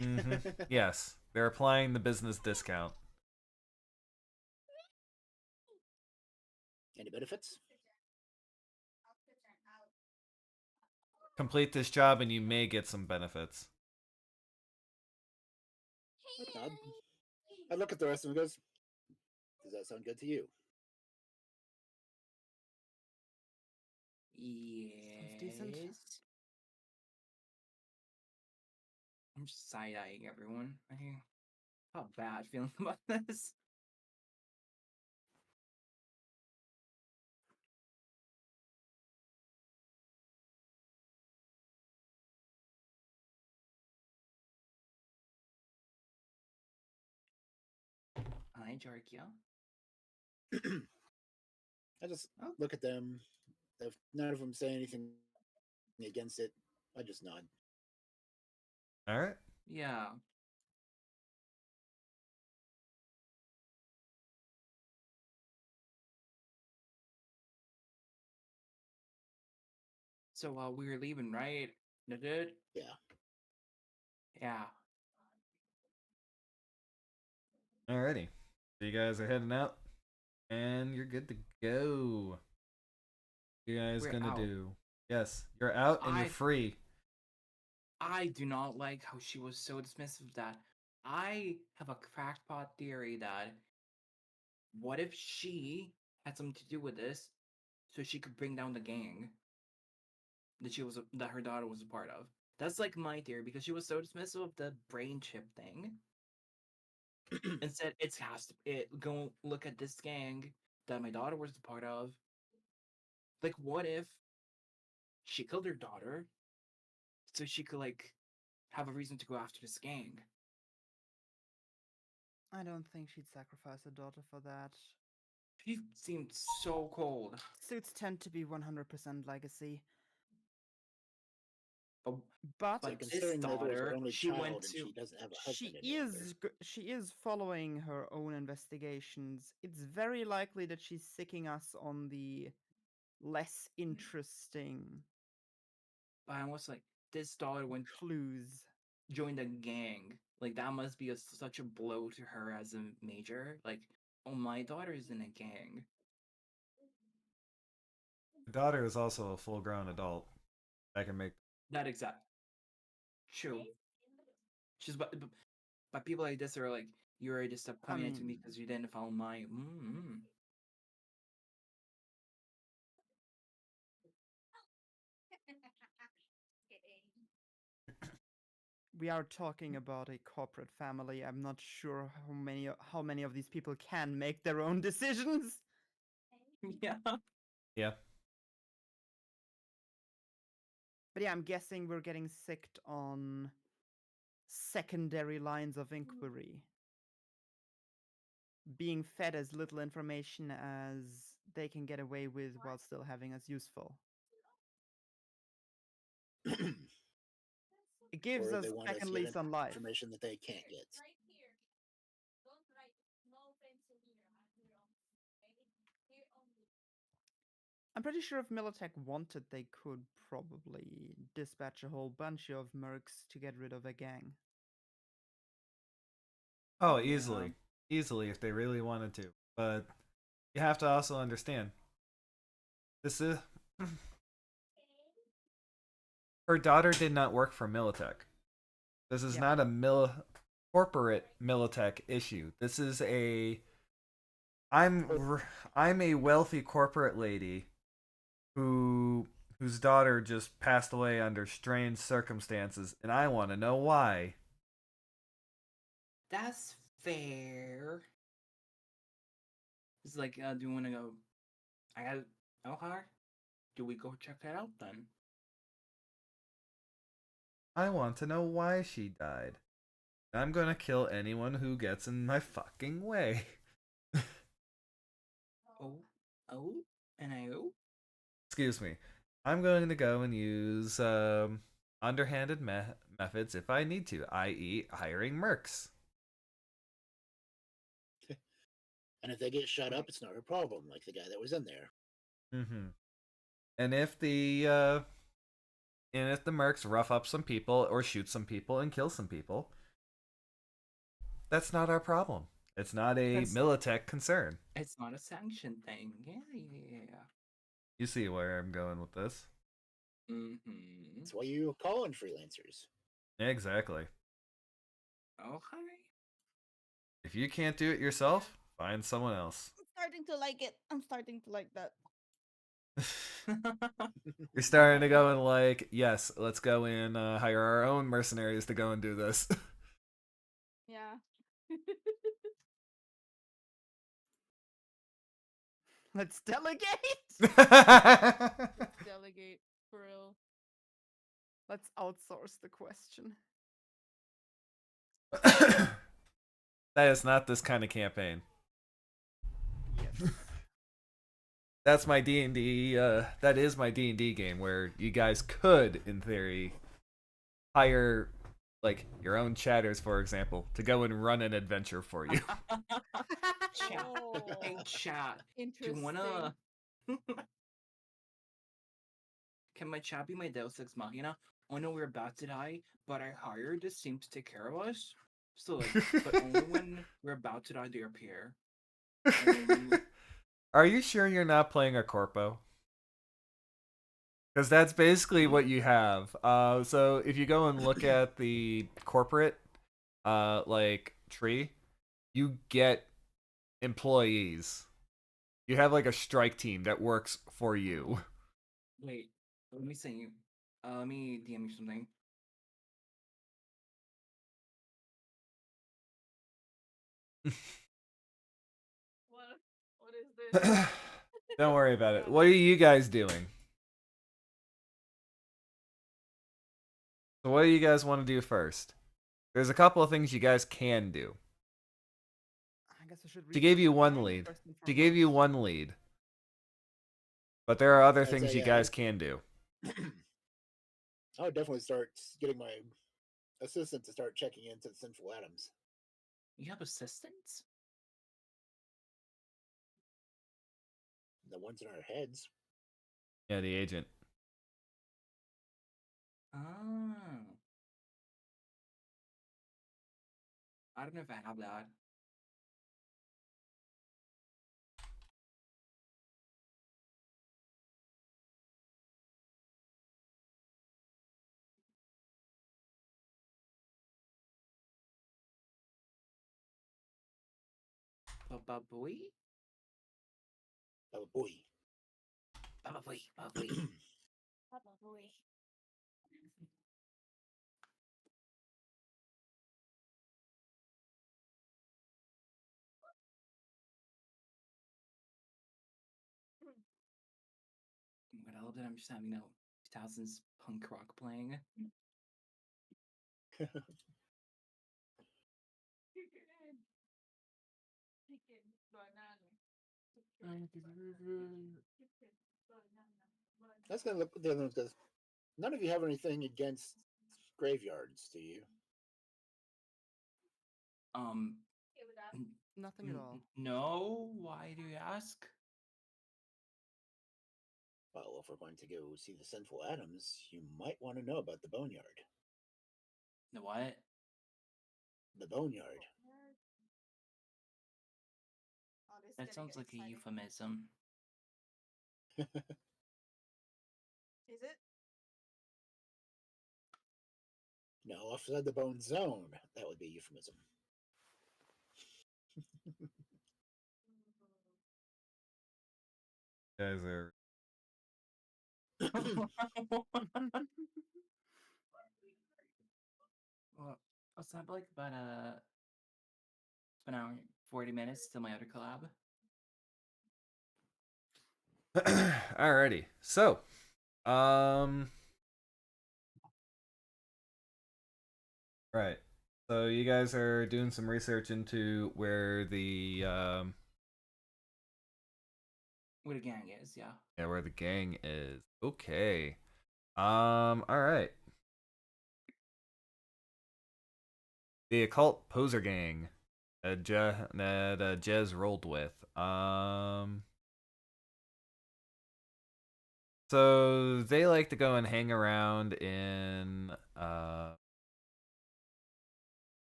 [SPEAKER 1] Mm-hmm. Yes, they're applying the business discount.
[SPEAKER 2] Any benefits?
[SPEAKER 1] Complete this job, and you may get some benefits.
[SPEAKER 2] I look at the rest of them and goes, does that sound good to you?
[SPEAKER 5] decent.
[SPEAKER 4] Yes. I'm just side eyeing everyone. I how bad feeling about this. Hi, Jarkia.
[SPEAKER 2] I just
[SPEAKER 4] Oh,
[SPEAKER 2] look at them. If none of them say anything against it, I just nod.
[SPEAKER 1] All right.
[SPEAKER 4] yeah. So we're leaving, right? Dude?
[SPEAKER 2] Yeah.
[SPEAKER 4] Yeah.
[SPEAKER 1] Alrighty. So you guys are heading out, and you're good to go. What you guys
[SPEAKER 4] We're
[SPEAKER 1] gonna
[SPEAKER 4] out.
[SPEAKER 1] do? Yes, you're out and you're
[SPEAKER 4] I
[SPEAKER 1] free.
[SPEAKER 4] I do not like how she was so dismissive of that. I have a crackpot theory that what if she had something to do with this so she could bring down the gang that her daughter was a part of. That's like my theory because she was so dismissive of the brain chip thing and said it go look at this gang that my daughter was a part of. Like what if she killed her daughter so she could like have a reason to go after this gang?
[SPEAKER 5] I don't think she'd sacrifice her daughter for that.
[SPEAKER 4] She seemed so cold.
[SPEAKER 5] Suits tend to be 100% legacy.
[SPEAKER 4] But,
[SPEAKER 5] But
[SPEAKER 2] So
[SPEAKER 4] but this
[SPEAKER 2] considering that it was her
[SPEAKER 4] daughter,
[SPEAKER 2] only
[SPEAKER 4] she went
[SPEAKER 2] child and
[SPEAKER 4] to
[SPEAKER 2] she doesn't have a
[SPEAKER 5] she
[SPEAKER 2] husband any longer.
[SPEAKER 5] she is following her own investigations. It's very likely that she's sicking us on the less interesting
[SPEAKER 4] But I was like, this daughter went
[SPEAKER 5] clues.
[SPEAKER 4] joined a gang. Like that must be such a blow to her as a major. Like, oh, my daughter is in a gang.
[SPEAKER 1] Your daughter is also a full grown adult. That can make.
[SPEAKER 4] That exact true. She's but people like this are like, you're disappointed to me
[SPEAKER 5] mean,
[SPEAKER 4] because you didn't follow my.
[SPEAKER 5] we are talking about a corporate family. I'm not sure how many of these people can make their own decisions.
[SPEAKER 4] Yeah.
[SPEAKER 1] Yeah.
[SPEAKER 5] But yeah, I'm guessing we're getting sicked on secondary lines of inquiry. Being fed as little information as they can get away with while still having us useful. It gives
[SPEAKER 2] Or
[SPEAKER 5] us
[SPEAKER 2] they want us
[SPEAKER 5] second
[SPEAKER 2] to get
[SPEAKER 5] lease on life.
[SPEAKER 2] information that they can't get.
[SPEAKER 5] I'm pretty sure if Militech wanted, they could probably dispatch a whole bunch of mercs to get rid of a gang.
[SPEAKER 1] Oh,
[SPEAKER 4] Yeah.
[SPEAKER 1] easily. Easily if they really wanted to. But you have to also understand. This is. Her daughter did not work for Militech. This is
[SPEAKER 5] Yeah.
[SPEAKER 1] not a corporate Militech issue. This is a. I'm a wealthy corporate lady whose daughter just passed away under strange circumstances, and I want to know why.
[SPEAKER 4] That's fair. It's like, do you want to go? I got. Okay. Do we go check that out then?
[SPEAKER 1] I want to know why she died. I'm gonna kill anyone who gets in my fucking way.
[SPEAKER 4] Oh, oh, and I oh.
[SPEAKER 1] Excuse me. I'm going to go and use underhanded methods if I need to, i.e., hiring mercs.
[SPEAKER 2] And if they get shut up, it's not a problem, like the guy that was in there.
[SPEAKER 1] Mm-hmm. And if the mercs rough up some people or shoot some people and kill some people, that's not our problem. It's not a Militech concern.
[SPEAKER 4] It's not a sanction thing. Yeah.
[SPEAKER 1] You see where I'm going with this?
[SPEAKER 4] Mm-hmm.
[SPEAKER 2] That's why you call in freelancers.
[SPEAKER 1] Exactly.
[SPEAKER 4] Okay.
[SPEAKER 1] If you can't do it yourself, find someone else.
[SPEAKER 3] I'm starting to like it. I'm starting to like that.
[SPEAKER 1] You're starting to go and like, yes, let's go and hire our own mercenaries to go and do this.
[SPEAKER 3] Yeah.
[SPEAKER 5] Let's delegate!
[SPEAKER 3] Let's delegate for real.
[SPEAKER 5] Let's outsource the question.
[SPEAKER 1] That is not this kind of campaign.
[SPEAKER 5] Yes.
[SPEAKER 1] That's my D&D. That is my D&D game where you guys could, in theory, hire like your own chatters, for example, to go and run an adventure for you.
[SPEAKER 4] Chat. Hey,
[SPEAKER 3] Oh,
[SPEAKER 4] chat. Do you
[SPEAKER 3] interesting.
[SPEAKER 4] wanna? Can my chat be my Deus Ex Machina? Oh no, we're about to die, but I hired this team to take care of us. So like, but only when we're about to die they appear.
[SPEAKER 1] Are you sure you're not playing a corpo? Because that's basically what you have. So if you go and look at the corporate, like tree, you get employees. You have like a strike team that works for you.
[SPEAKER 4] Wait, let me say you. Let me DM you something.
[SPEAKER 3] What is this?
[SPEAKER 1] Don't worry about it. What are you guys doing? So what do you guys want to do first? There's a couple of things you guys can do.
[SPEAKER 5] I guess I should
[SPEAKER 1] She gave
[SPEAKER 5] research
[SPEAKER 1] you
[SPEAKER 5] the
[SPEAKER 1] one
[SPEAKER 5] gang
[SPEAKER 1] lead.
[SPEAKER 5] first and
[SPEAKER 1] She gave you
[SPEAKER 5] foremost.
[SPEAKER 1] one lead. But there are other
[SPEAKER 2] I'd
[SPEAKER 1] things
[SPEAKER 2] say,
[SPEAKER 1] you guys can do.
[SPEAKER 2] I would definitely start getting my assistant to start checking into the Central Atoms.
[SPEAKER 4] You have assistants?
[SPEAKER 2] The ones in our heads.
[SPEAKER 1] Yeah, the agent.
[SPEAKER 4] Oh. I don't know if I have that. Baba boy?
[SPEAKER 2] Oh boy.
[SPEAKER 4] Baba boy, Baba boy.
[SPEAKER 3] Papa boy.
[SPEAKER 4] What I love that I'm just having 2000s punk rock playing.
[SPEAKER 3] Chicken banana.
[SPEAKER 2] That's gonna look the other one because none of you have anything against graveyards, do you?
[SPEAKER 4] Um,
[SPEAKER 5] Nothing at all.
[SPEAKER 4] No. Why do you ask?
[SPEAKER 2] Well, if we're going to go see the Sinful Atoms, you might want to know about the Boneyard.
[SPEAKER 4] The what?
[SPEAKER 2] The Boneyard.
[SPEAKER 3] Oh, this is
[SPEAKER 4] That
[SPEAKER 3] gonna
[SPEAKER 4] sounds
[SPEAKER 3] get
[SPEAKER 4] like a
[SPEAKER 3] exciting.
[SPEAKER 4] euphemism.
[SPEAKER 3] Is it?
[SPEAKER 2] No, outside the Bone Zone, that would be a euphemism.
[SPEAKER 1] You guys are.
[SPEAKER 4] Well, what's that like about an hour, 40 minutes till my other collab?
[SPEAKER 1] Alrighty. So, um, right. So you guys are doing some research into where the
[SPEAKER 4] Where the gang is, yeah.
[SPEAKER 1] where the gang is. Okay. All right. The occult poser gang that Jez rolled with. So they like to go and hang around in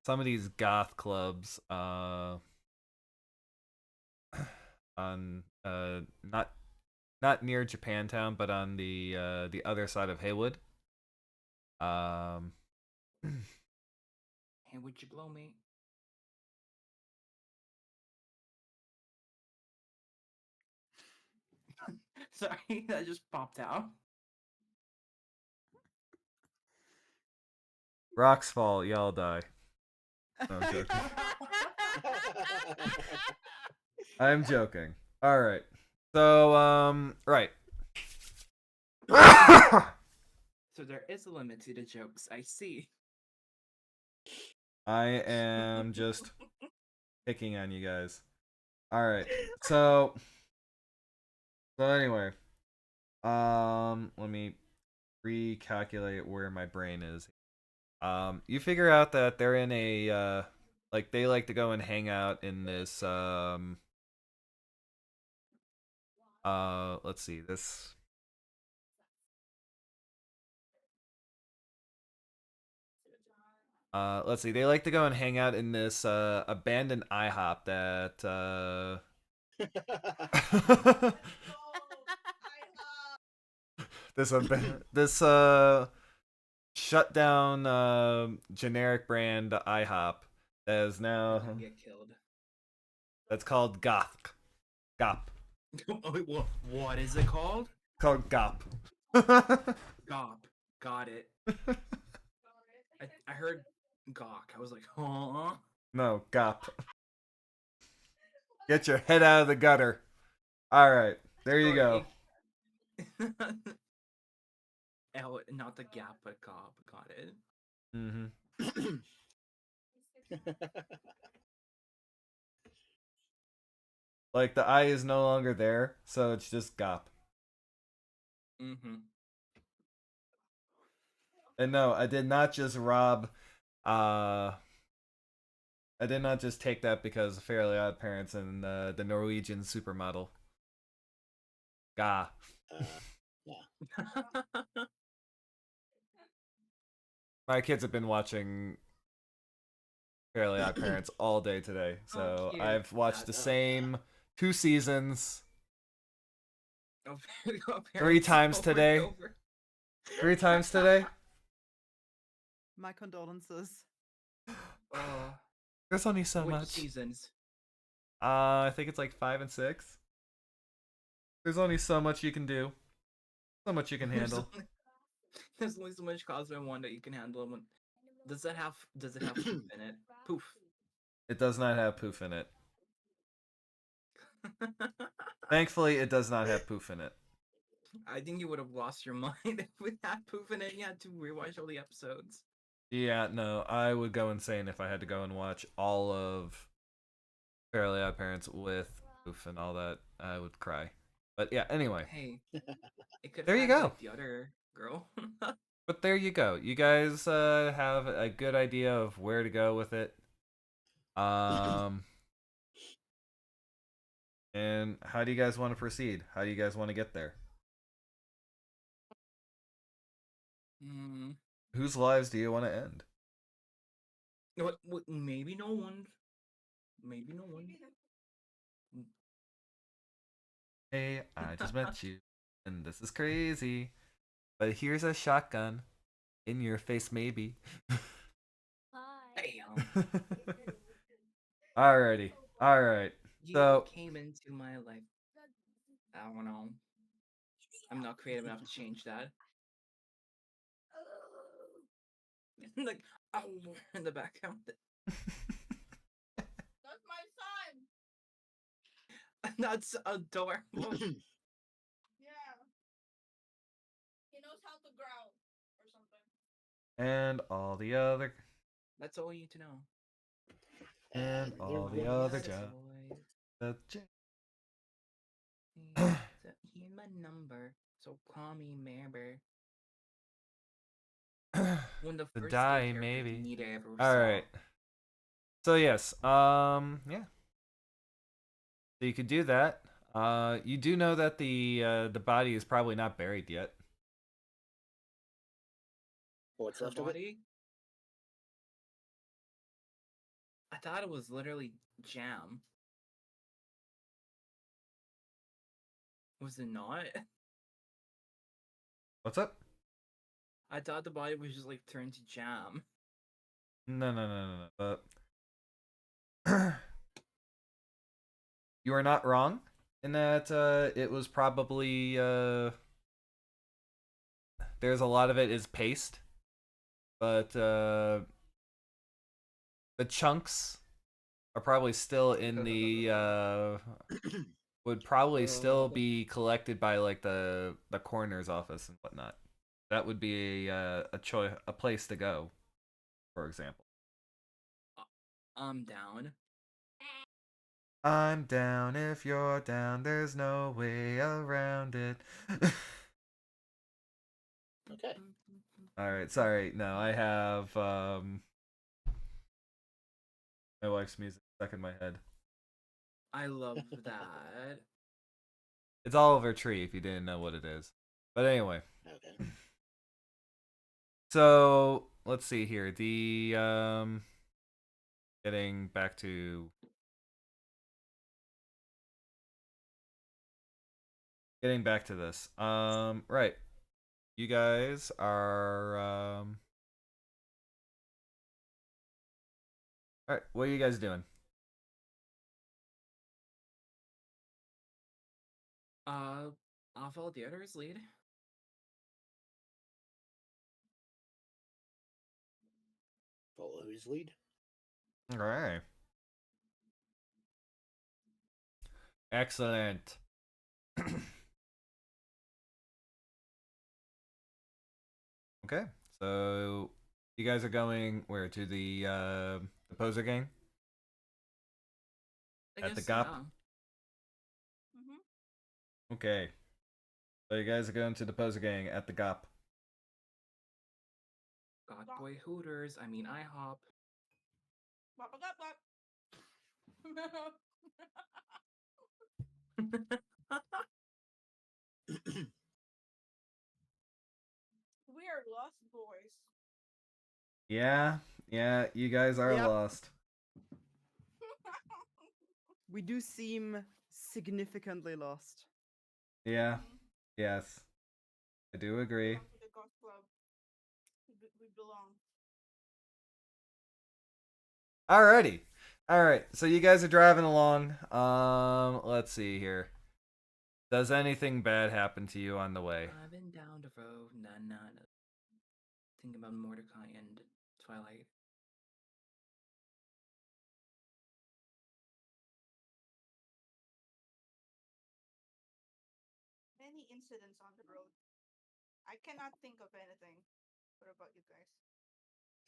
[SPEAKER 1] some of these goth clubs on not near Japantown, but on the other side of Haywood. Um,
[SPEAKER 4] Hey, would you blow me? Sorry, that just popped out.
[SPEAKER 1] rocks fall, y'all die. No, I'm joking. I'm joking. All right. So right.
[SPEAKER 4] So there is a limit to the jokes, I see.
[SPEAKER 1] I am just picking on you guys. All right. So anyway, let me recalculate where my brain is. You figure out that they're in a like they like to go and hang out in this let's see this let's see they like to go and hang out in this abandoned IHOP that this shut down generic brand IHOP that is
[SPEAKER 4] We're
[SPEAKER 1] now
[SPEAKER 4] gonna get killed.
[SPEAKER 1] that's called Goth. Gop.
[SPEAKER 4] Oh, wait, what is it called?
[SPEAKER 1] Called Gop.
[SPEAKER 4] Gop. Got it. I heard gawk. I was like, huh?
[SPEAKER 1] No, Gop. Get your head out of the gutter. All right, there you go.
[SPEAKER 4] Oh, not the gap, but gop. Got it.
[SPEAKER 1] Mm-hmm. Like the I is no longer there, so it's just Gop.
[SPEAKER 4] Mm-hmm.
[SPEAKER 1] And no, I did not just rob. I did not just take that because of Fairly Odd Parents and the Norwegian supermodel. Ga.
[SPEAKER 2] Yeah.
[SPEAKER 1] My kids have been watching Fairly Odd Parents all day today, so
[SPEAKER 4] cute.
[SPEAKER 1] I've watched the
[SPEAKER 2] Yeah.
[SPEAKER 1] same 2 seasons
[SPEAKER 4] Oh,
[SPEAKER 1] 3
[SPEAKER 4] parents
[SPEAKER 1] times
[SPEAKER 4] over and
[SPEAKER 1] today.
[SPEAKER 4] over.
[SPEAKER 1] 3 times today.
[SPEAKER 5] My condolences.
[SPEAKER 4] Oh,
[SPEAKER 1] There's only so
[SPEAKER 4] which
[SPEAKER 1] much.
[SPEAKER 4] seasons?
[SPEAKER 1] I think it's like 5 and 6. There's only so much you can do. So much you can handle.
[SPEAKER 4] There's only so much Cosmo One that you can handle. Does it have poof in it? Poof.
[SPEAKER 1] It does not have poof in it. Thankfully, it does not have poof in it.
[SPEAKER 4] I think you would have lost your mind if it had poof in it and you had to rewatch all the episodes.
[SPEAKER 1] Yeah, no, I would go insane if I had to go and watch all of Fairly Odd Parents with poof and all that. I would cry. But yeah, anyway.
[SPEAKER 4] Hey, it could
[SPEAKER 1] There you
[SPEAKER 4] have
[SPEAKER 1] go.
[SPEAKER 4] like the other girl.
[SPEAKER 1] But there you go. You guys have a good idea of where to go with it. And how do you guys want to proceed? How do you guys want to get there?
[SPEAKER 4] Hmm.
[SPEAKER 1] Whose lives do you want to end?
[SPEAKER 4] Maybe no one. Maybe no one.
[SPEAKER 1] Hey, I just met you, and this is crazy. But here's a shotgun in your face, maybe.
[SPEAKER 4] Damn.
[SPEAKER 1] Alrighty. Alright.
[SPEAKER 4] You
[SPEAKER 1] So,
[SPEAKER 4] came into my life. I don't know. I'm not creative enough to change that. Like, oh, in the background.
[SPEAKER 3] That's my son.
[SPEAKER 4] That's adorable.
[SPEAKER 3] Yeah. He knows how to growl or something.
[SPEAKER 1] and all the other.
[SPEAKER 4] That's all you need to know.
[SPEAKER 1] And
[SPEAKER 2] And
[SPEAKER 1] all the
[SPEAKER 2] the
[SPEAKER 1] other
[SPEAKER 2] rest.
[SPEAKER 1] jobs.
[SPEAKER 4] Here's my number, so call me Member. When the
[SPEAKER 1] To
[SPEAKER 4] first
[SPEAKER 1] die,
[SPEAKER 4] gay character
[SPEAKER 1] maybe.
[SPEAKER 4] Nita ever
[SPEAKER 1] Alright.
[SPEAKER 4] saw.
[SPEAKER 1] So, yes. Yeah. So you could do that. You do know that the body is probably not buried yet.
[SPEAKER 2] What's
[SPEAKER 4] Her
[SPEAKER 2] left of it?
[SPEAKER 4] body? I thought it was literally jam. Was it not?
[SPEAKER 1] What's up?
[SPEAKER 4] I thought the body was just like turned to jam.
[SPEAKER 1] No. You are not wrong in that it was probably there's a lot of it is paste, but the chunks are probably still in the would probably still be collected by like the coroner's office and whatnot. That would be a choice, a place to go, for example.
[SPEAKER 4] I'm down.
[SPEAKER 1] I'm down if you're down. There's no way around it.
[SPEAKER 2] Okay.
[SPEAKER 1] All right, sorry. No, I have my wife's music stuck in my head.
[SPEAKER 4] I love that.
[SPEAKER 1] It's Oliver Tree if you didn't know what it is. But anyway,
[SPEAKER 2] Okay.
[SPEAKER 1] so let's see here. The getting back to this. Right. You guys are all right, what are you guys doing?
[SPEAKER 4] I'll follow the others lead.
[SPEAKER 2] Follow whose lead?
[SPEAKER 1] All right. Excellent. Okay. So you guys are going where, to the poser gang?
[SPEAKER 4] I
[SPEAKER 1] At the
[SPEAKER 4] guess,
[SPEAKER 1] GOP?
[SPEAKER 4] yeah.
[SPEAKER 3] Mm-hmm.
[SPEAKER 1] Okay. So you guys are going to the poser gang at the GOP.
[SPEAKER 4] God boy Hooters. I mean IHOP.
[SPEAKER 3] Bop, bop, bop. We are lost boys.
[SPEAKER 1] Yeah, yeah, you guys are
[SPEAKER 5] Yep.
[SPEAKER 1] lost.
[SPEAKER 5] We do seem significantly lost.
[SPEAKER 1] Yeah, yes, I do agree.
[SPEAKER 3] Belong to the golf club. We belong.
[SPEAKER 1] Alrighty. Alright, so you guys are driving along. Let's see here. Does anything bad happen to you on the way?
[SPEAKER 4] Driving down the road, thinking about Mordecai and Twilight.
[SPEAKER 3] Any incidents on the road? I cannot think of anything. What about you guys?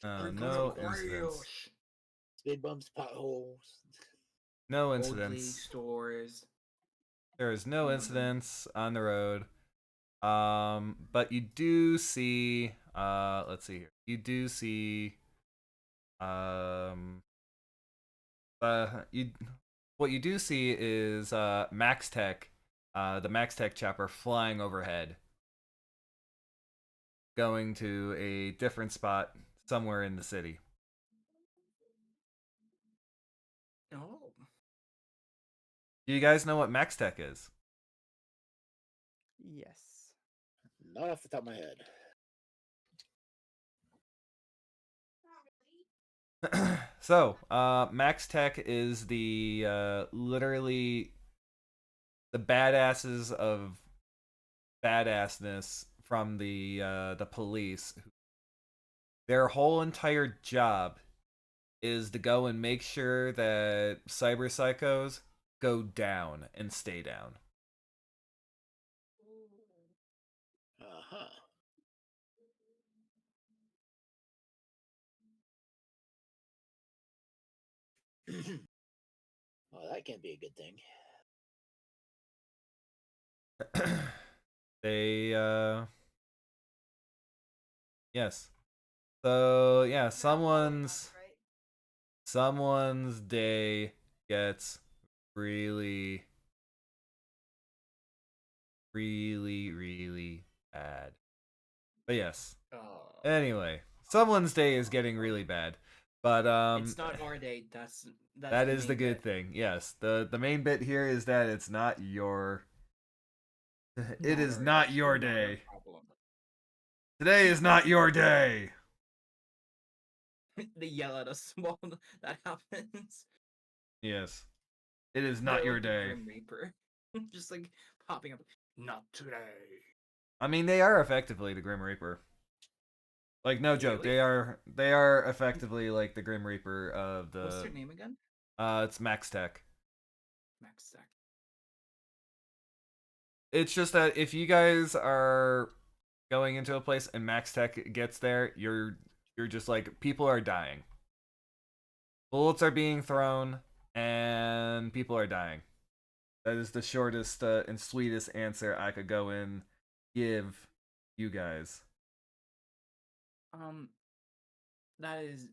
[SPEAKER 1] No
[SPEAKER 2] Speed bumps,
[SPEAKER 1] incidents.
[SPEAKER 2] speed bumps, potholes.
[SPEAKER 1] No
[SPEAKER 4] Old lady
[SPEAKER 1] incidents.
[SPEAKER 4] stores.
[SPEAKER 1] There is no
[SPEAKER 4] None.
[SPEAKER 1] incidents on the road. But you do see, let's see here. You do see, you, what you do see is, Max Tech, the Max Tech chopper flying overhead, going to a different spot somewhere in the city.
[SPEAKER 4] Oh.
[SPEAKER 1] Do you guys know what Max Tech is?
[SPEAKER 5] Yes.
[SPEAKER 2] Not off the top of my head.
[SPEAKER 1] So, Max Tech is the literally the badasses of badassness from the police. Their whole entire job is to go and make sure that cyber psychos go down and stay down.
[SPEAKER 2] Uh huh. Well, that can't be a good thing.
[SPEAKER 1] They yes. So yeah, someone's day gets really really bad. But yes.
[SPEAKER 4] Oh.
[SPEAKER 1] Anyway, someone's day is getting really bad. But
[SPEAKER 4] It's not our day. That's
[SPEAKER 1] that
[SPEAKER 4] the
[SPEAKER 1] is the
[SPEAKER 4] main
[SPEAKER 1] good
[SPEAKER 4] bit.
[SPEAKER 1] thing. Yes. The main bit here is that it's not your it is
[SPEAKER 4] our
[SPEAKER 1] not
[SPEAKER 4] issue,
[SPEAKER 1] your
[SPEAKER 4] our
[SPEAKER 1] day.
[SPEAKER 4] problem.
[SPEAKER 1] Today is not your day.
[SPEAKER 4] They yell at us while that happens.
[SPEAKER 1] Yes. It is
[SPEAKER 4] They're
[SPEAKER 1] not your
[SPEAKER 4] like the
[SPEAKER 1] day.
[SPEAKER 4] Grim Reaper, just like popping up. Not today.
[SPEAKER 1] I mean, they are effectively the Grim Reaper. Like no joke,
[SPEAKER 4] Really?
[SPEAKER 1] they are effectively like the Grim Reaper of
[SPEAKER 4] What's
[SPEAKER 1] the
[SPEAKER 4] their name again?
[SPEAKER 1] it's Max Tech.
[SPEAKER 4] Max Stack.
[SPEAKER 1] It's just that if you guys are going into a place and Max Tech gets there, you're just like people are dying. Bullets are being thrown and people are dying. That is the shortest and sweetest answer I could go and give you guys.
[SPEAKER 4] That is.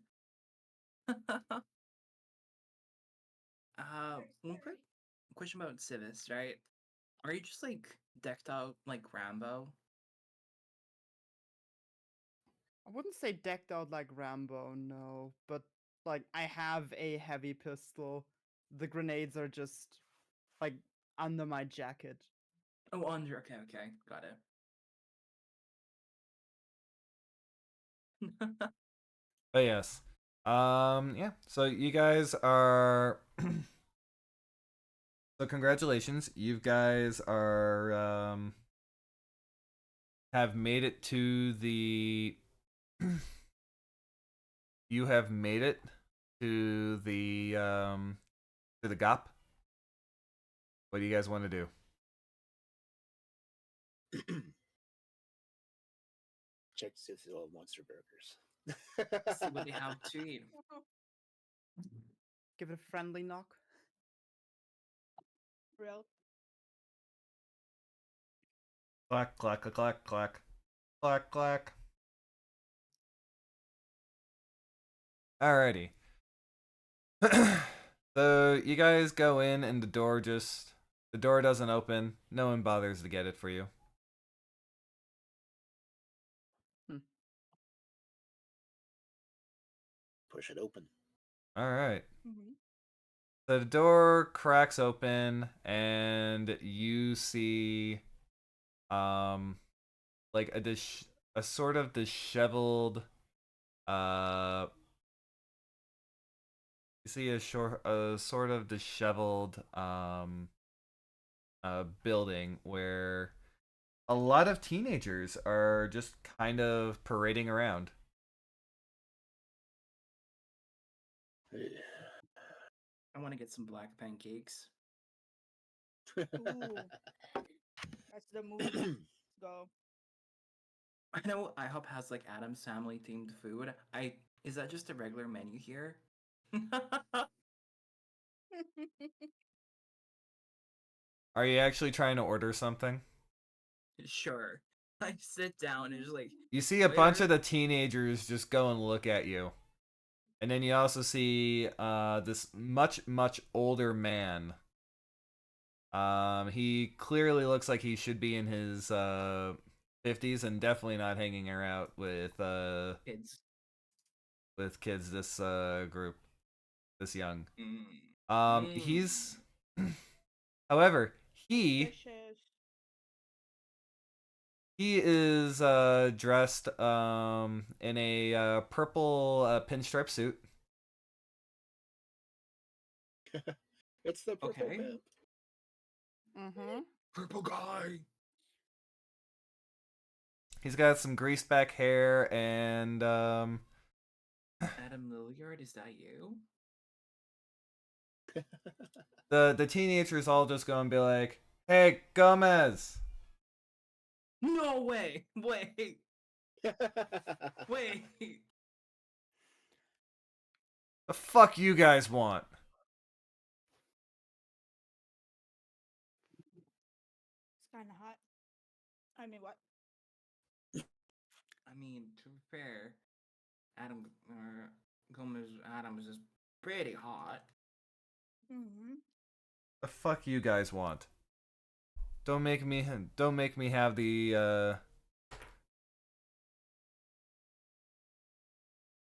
[SPEAKER 4] One quick question about Civis, right? Are you just like decked out like Rambo?
[SPEAKER 5] I wouldn't say decked out like Rambo, no, but like I have a heavy pistol. The grenades are just like under my jacket.
[SPEAKER 4] Oh, under. Okay, okay, got it.
[SPEAKER 1] But yes. Yeah. So you guys are so congratulations. You guys are have made it to the you have made it to the GOP. What do you guys want to do?
[SPEAKER 2] Check to see if they all have monster burgers.
[SPEAKER 4] See what they have to eat.
[SPEAKER 5] Give it a friendly knock.
[SPEAKER 3] Real.
[SPEAKER 1] Clack clack clack clack clack clack clack. Alrighty. So you guys go in and the door just The door doesn't open. No one bothers to get it for you.
[SPEAKER 2] Push it open.
[SPEAKER 1] All right.
[SPEAKER 3] Mm-hmm.
[SPEAKER 1] The door cracks open, and you see, like a sort of disheveled, uh, you see a sort of disheveled, building where a lot of teenagers are just kind of parading around.
[SPEAKER 4] I want to get some black pancakes.
[SPEAKER 3] Ooh, that's the move. Let's go.
[SPEAKER 4] I know IHOP has like Adam's family themed food. Is that just a regular menu here?
[SPEAKER 1] Are you actually trying to order something?
[SPEAKER 4] Sure. I sit down and just like,
[SPEAKER 1] You see a bunch
[SPEAKER 4] waiter.
[SPEAKER 1] of the teenagers just go and look at you. And then you also see this much older man. He clearly looks like he should be in his 50s and definitely not hanging out
[SPEAKER 4] Kids.
[SPEAKER 1] with kids this group this young.
[SPEAKER 4] Mm.
[SPEAKER 1] He's however,
[SPEAKER 3] Suspicious.
[SPEAKER 1] he is dressed in a purple pinstripe suit.
[SPEAKER 2] It's the purple
[SPEAKER 4] Okay.
[SPEAKER 2] pimp.
[SPEAKER 5] Mm-hmm.
[SPEAKER 4] Purple guy.
[SPEAKER 1] He's got some greased back hair and
[SPEAKER 4] Adam Lilliard, is that you?
[SPEAKER 1] the teenagers all just go and be like, "Hey, Gomez."
[SPEAKER 4] No way! Wait! Wait!
[SPEAKER 1] The fuck you guys want?
[SPEAKER 3] It's kind of hot. I mean, what?
[SPEAKER 4] I mean, to be fair, Adam Gomez Adams is pretty hot.
[SPEAKER 3] Mm-hmm.
[SPEAKER 1] The fuck you guys want? Don't make me have the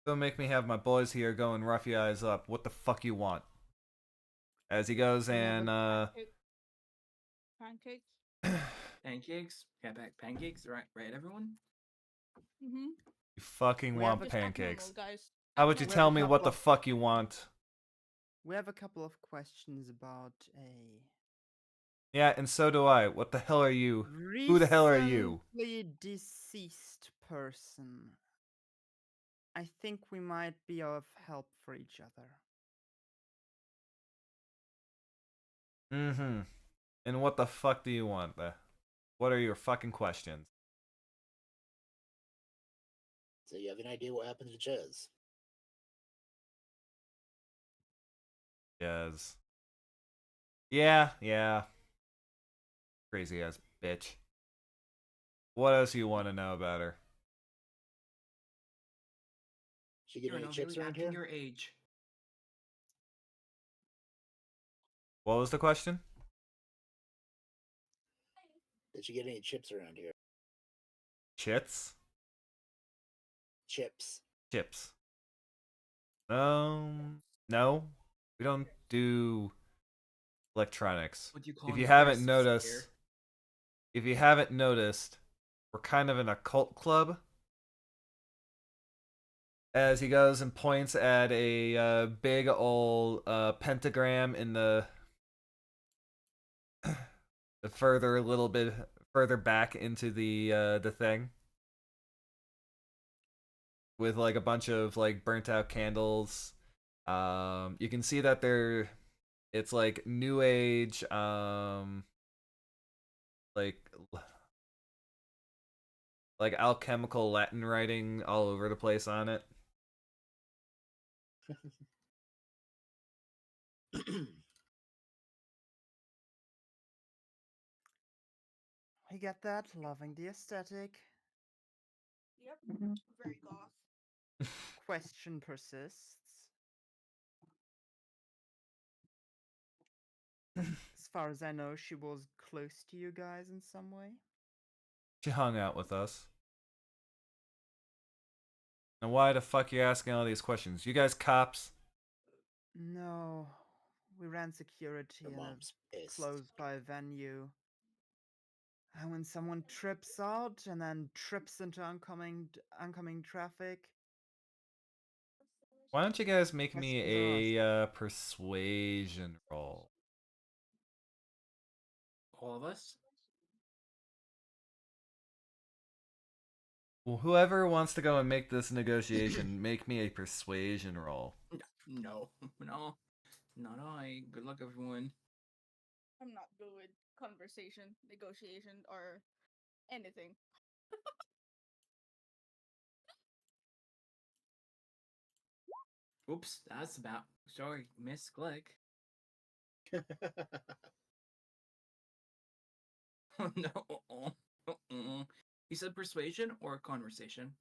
[SPEAKER 1] don't make me have my boys here going rough you eyes up. What the fuck you want? As he goes
[SPEAKER 5] We have
[SPEAKER 1] and
[SPEAKER 3] Pancakes.
[SPEAKER 4] Pancakes? Yeah, pancakes, right, everyone?
[SPEAKER 3] Mm-hmm.
[SPEAKER 1] you fucking
[SPEAKER 5] We
[SPEAKER 1] want
[SPEAKER 5] have a-
[SPEAKER 3] Just act
[SPEAKER 1] pancakes.
[SPEAKER 3] normal, guys.
[SPEAKER 1] How
[SPEAKER 3] Act
[SPEAKER 1] about you
[SPEAKER 5] We
[SPEAKER 3] normal.
[SPEAKER 5] have
[SPEAKER 1] tell
[SPEAKER 5] a
[SPEAKER 1] me
[SPEAKER 5] couple
[SPEAKER 1] what the
[SPEAKER 5] of-
[SPEAKER 1] fuck you want?
[SPEAKER 5] We have a couple of questions about a
[SPEAKER 1] Yeah, and so do I. What the hell are you? Who the hell are you?
[SPEAKER 5] recently deceased person. I think we might be of help for each other.
[SPEAKER 1] Mm-hmm. And what the fuck do you want? What are your fucking questions?
[SPEAKER 2] So you have an idea what happened to Ches?
[SPEAKER 1] Yes. Yeah. Crazy ass bitch. What else you want to know about her?
[SPEAKER 2] She get
[SPEAKER 4] You're
[SPEAKER 2] any
[SPEAKER 4] not
[SPEAKER 2] chips
[SPEAKER 4] really
[SPEAKER 2] around
[SPEAKER 4] acting
[SPEAKER 2] here?
[SPEAKER 4] your age.
[SPEAKER 1] What was the question?
[SPEAKER 2] Did she get any chips around here?
[SPEAKER 1] Chits?
[SPEAKER 2] Chips.
[SPEAKER 1] Chips. No. We don't do electronics.
[SPEAKER 4] What do you call
[SPEAKER 1] If you haven't
[SPEAKER 4] crisps
[SPEAKER 1] noticed,
[SPEAKER 4] here?
[SPEAKER 1] we're kind of in a cult club. As he goes and points at a big old pentagram in the a little bit further back into the thing, with like a bunch of like burnt out candles. You can see that it's like new age like like alchemical Latin writing all over the place on it.
[SPEAKER 5] I get that. Loving the aesthetic.
[SPEAKER 3] Yep. Very goth.
[SPEAKER 5] Question persists. As far as I know, she was close to you guys in some way.
[SPEAKER 1] She hung out with us. And why the fuck you asking all these questions? You guys cops?
[SPEAKER 5] No, we ran security
[SPEAKER 2] Her
[SPEAKER 5] in a
[SPEAKER 2] mom's pissed.
[SPEAKER 5] close by venue. And when someone trips out and then trips into oncoming traffic,
[SPEAKER 1] Why don't you guys make
[SPEAKER 5] questions are
[SPEAKER 1] me
[SPEAKER 5] asked.
[SPEAKER 1] a persuasion roll?
[SPEAKER 4] All of us?
[SPEAKER 1] Well, whoever wants to go and make this negotiation, make me a persuasion roll.
[SPEAKER 4] No, no, not I. Good luck, everyone.
[SPEAKER 3] I'm not good with conversation, negotiation, or anything.
[SPEAKER 4] Oops, that's about. Sorry, Miss Glick. Oh no. Uh-uh. You said persuasion or conversation?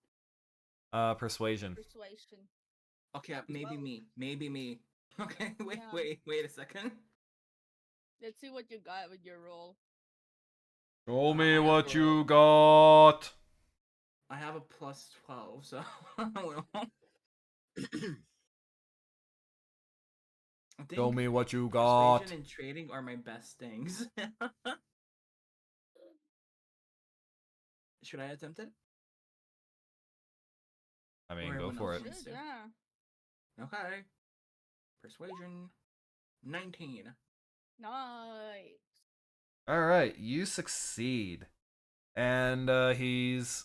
[SPEAKER 1] Persuasion.
[SPEAKER 3] Persuasion.
[SPEAKER 4] Okay,
[SPEAKER 3] Oh,
[SPEAKER 4] maybe
[SPEAKER 3] 12.
[SPEAKER 4] me. Maybe me. Okay,
[SPEAKER 3] Yeah.
[SPEAKER 4] wait a second.
[SPEAKER 3] Let's see what you got with your roll.
[SPEAKER 1] Show me
[SPEAKER 4] I have
[SPEAKER 1] what
[SPEAKER 4] a-
[SPEAKER 1] you got.
[SPEAKER 4] I have a plus 12, so well, I
[SPEAKER 1] Show
[SPEAKER 4] think
[SPEAKER 1] me what you
[SPEAKER 4] persuasion
[SPEAKER 1] got.
[SPEAKER 4] and trading are my best things. Should I attempt it?
[SPEAKER 1] I
[SPEAKER 4] Or
[SPEAKER 1] mean, go
[SPEAKER 4] everyone
[SPEAKER 1] for
[SPEAKER 4] else
[SPEAKER 1] it.
[SPEAKER 4] wants
[SPEAKER 3] Should,
[SPEAKER 4] to?
[SPEAKER 3] yeah.
[SPEAKER 4] Okay. Persuasion 19.
[SPEAKER 3] Nice.
[SPEAKER 1] All right, you succeed, and he's.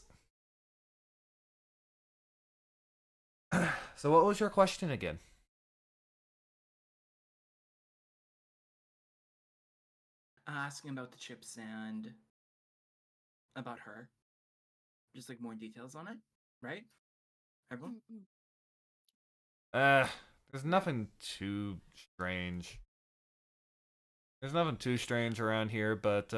[SPEAKER 1] So, what was your question again?
[SPEAKER 4] Asking about the chips and about her. Just like more details on it, right? Everyone?
[SPEAKER 3] Mm-mm.
[SPEAKER 1] There's
[SPEAKER 3] Yeah.
[SPEAKER 1] nothing too strange. There's nothing too strange around here, but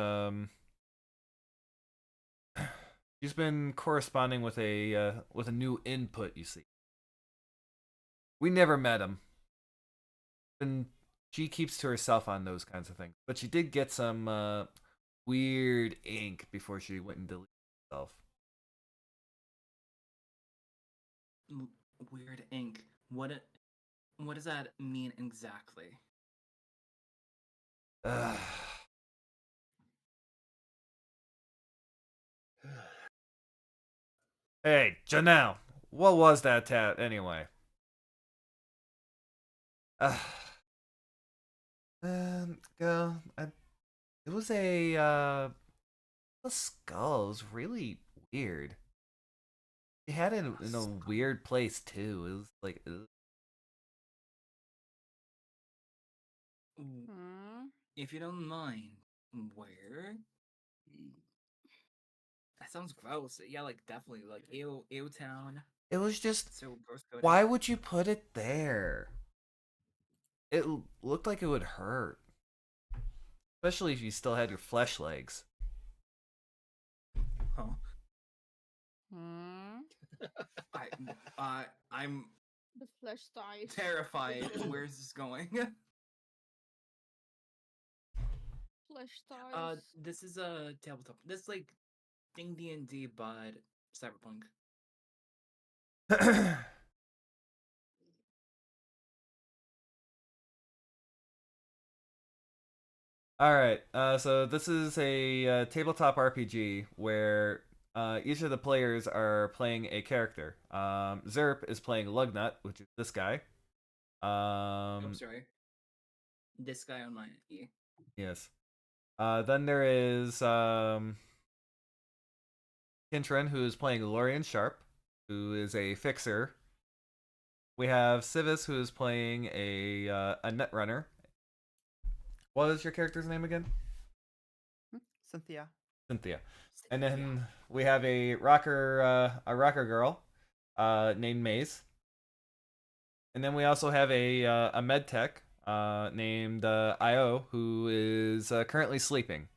[SPEAKER 1] she's been corresponding with a new input. You see, we never met him, and she keeps to herself on those kinds of things. But she did get some weird ink before she went and deleted herself.
[SPEAKER 4] Weird ink. What does that mean exactly?
[SPEAKER 1] Ugh. Hey, Janelle, what was that tat anyway? Ugh. Go. It was a skull. It was really weird. He had it in a weird place too. It was like, ugh.
[SPEAKER 5] Hmm?
[SPEAKER 4] If you don't mind, where? That sounds gross. Yeah, like definitely, like ew town.
[SPEAKER 1] It was just.
[SPEAKER 4] So gross coding.
[SPEAKER 1] Why would you put it there? It looked like it would hurt, especially if you still had your flesh legs.
[SPEAKER 4] Huh?
[SPEAKER 5] Hmm?
[SPEAKER 4] I'm
[SPEAKER 3] The flesh ties.
[SPEAKER 4] terrified. Where's this going?
[SPEAKER 3] Flesh ties.
[SPEAKER 4] This is a tabletop. This is like Ding D&D, but Cyberpunk.
[SPEAKER 1] All right. So this is a tabletop RPG where each of the players are playing a character. Zerp is playing Lugnut, which is this guy.
[SPEAKER 4] Oh, sorry. This guy on my E.
[SPEAKER 1] Yes. Then there is Kintron, who is playing Lorian Sharp, who is a fixer. We have Civis, who is playing a netrunner. What is your character's name again?
[SPEAKER 5] Cynthia.
[SPEAKER 1] Cynthia. And then we have a rocker girl, named Maze. And then we also have a med tech, named Io, who is currently sleeping.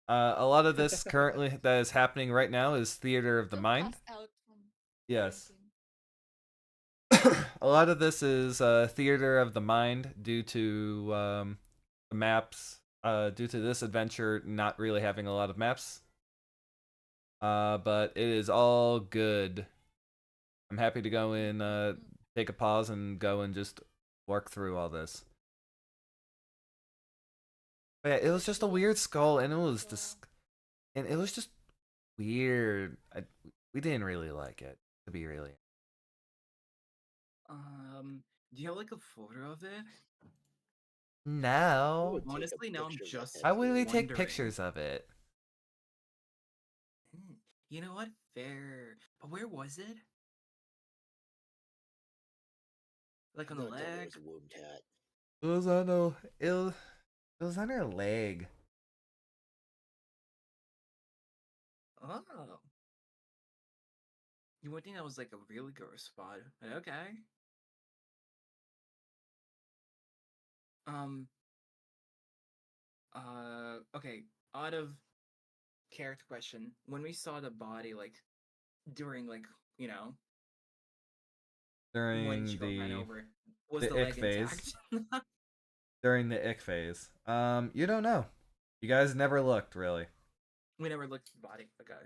[SPEAKER 1] A lot of this currently that is happening right now is theater of the
[SPEAKER 3] Still
[SPEAKER 1] mind.
[SPEAKER 3] passed out from
[SPEAKER 1] Yes.
[SPEAKER 3] drinking.
[SPEAKER 1] A lot of this is theater of the mind due to the maps due to this adventure not really having a lot of maps. But it is all good. I'm happy to go in, take a pause and go and just work through all this. But yeah, it was just a weird skull, and it was and it was just weird. We didn't really like it, to be really.
[SPEAKER 4] Do you have like a photo of it?
[SPEAKER 2] Who
[SPEAKER 1] No.
[SPEAKER 2] would take a
[SPEAKER 4] Honestly, now I'm
[SPEAKER 2] picture of that
[SPEAKER 4] just
[SPEAKER 1] How would we
[SPEAKER 2] tattoo?
[SPEAKER 1] take
[SPEAKER 4] wondering.
[SPEAKER 1] pictures of it?
[SPEAKER 4] You know what? Fair. But where was it? Like on the
[SPEAKER 2] Don't tell me it
[SPEAKER 4] leg?
[SPEAKER 2] was a womb tat.
[SPEAKER 1] It was on a, it was on her leg.
[SPEAKER 4] Oh. You would think that was like a really gross spot. But okay. Um. Okay. Out of character question, when we saw the body, like during like you know when
[SPEAKER 1] During
[SPEAKER 4] she got ran over, was the
[SPEAKER 1] the ick
[SPEAKER 4] leg
[SPEAKER 1] phase.
[SPEAKER 4] intact?
[SPEAKER 1] During the ick phase. You don't know. You guys never looked, really.
[SPEAKER 4] We never looked at the body. Okay.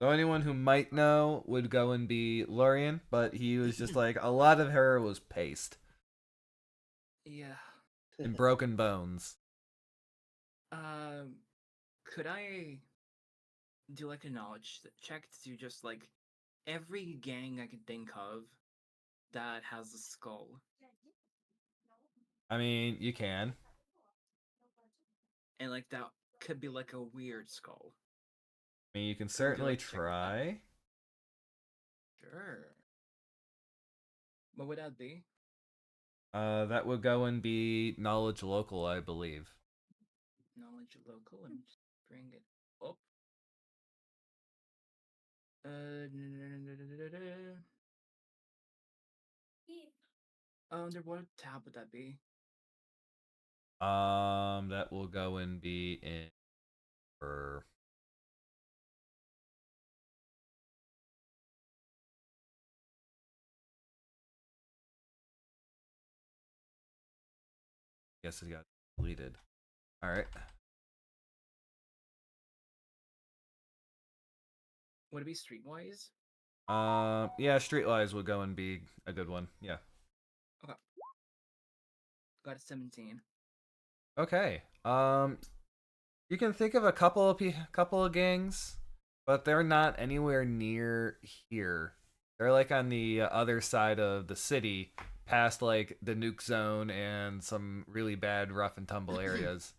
[SPEAKER 1] So anyone who might know would go and be Lurian, but he was just like, a lot of her was paste
[SPEAKER 4] Yeah.
[SPEAKER 1] and broken bones.
[SPEAKER 4] Um. Could I do like a knowledge check to just like every gang I can think of that has a skull?
[SPEAKER 1] I mean, you can.
[SPEAKER 4] And like that could be like a weird skull.
[SPEAKER 1] I mean, you can
[SPEAKER 4] Would you
[SPEAKER 1] certainly
[SPEAKER 4] like to check that?
[SPEAKER 1] try.
[SPEAKER 4] Sure. What would that be?
[SPEAKER 1] That would go and be knowledge local, I believe.
[SPEAKER 4] Knowledge local. Let me just bring it up. Under what tab would that be?
[SPEAKER 1] That will go and be in for. Guess it got deleted. All right.
[SPEAKER 4] Would it be streetwise?
[SPEAKER 1] Yeah, Streetwise would go and be a good one. Yeah.
[SPEAKER 4] Okay. Got a 17.
[SPEAKER 1] Okay. You can think of a couple of gangs, but they're not anywhere near here. They're like on the other side of the city, past like the nuke zone and some really bad rough and tumble areas.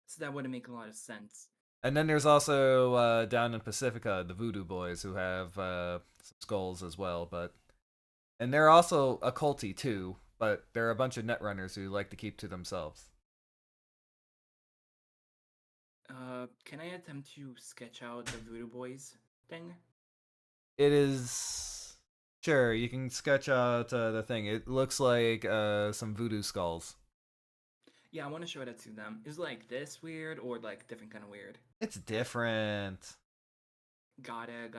[SPEAKER 4] So that wouldn't make a lot of sense.
[SPEAKER 1] And then there's also down in Pacifica, the Voodoo Boys, who have some skulls as well. And they're also occulty too, but they're a bunch of netrunners who like to keep to themselves.
[SPEAKER 4] Can I attempt to sketch out the Voodoo Boys thing?
[SPEAKER 1] It is sure you can sketch out the thing. It looks like some voodoo skulls.
[SPEAKER 4] Yeah, I want to show that to them. Is like this weird or like different kind of weird?
[SPEAKER 1] It's different.
[SPEAKER 4] Got it.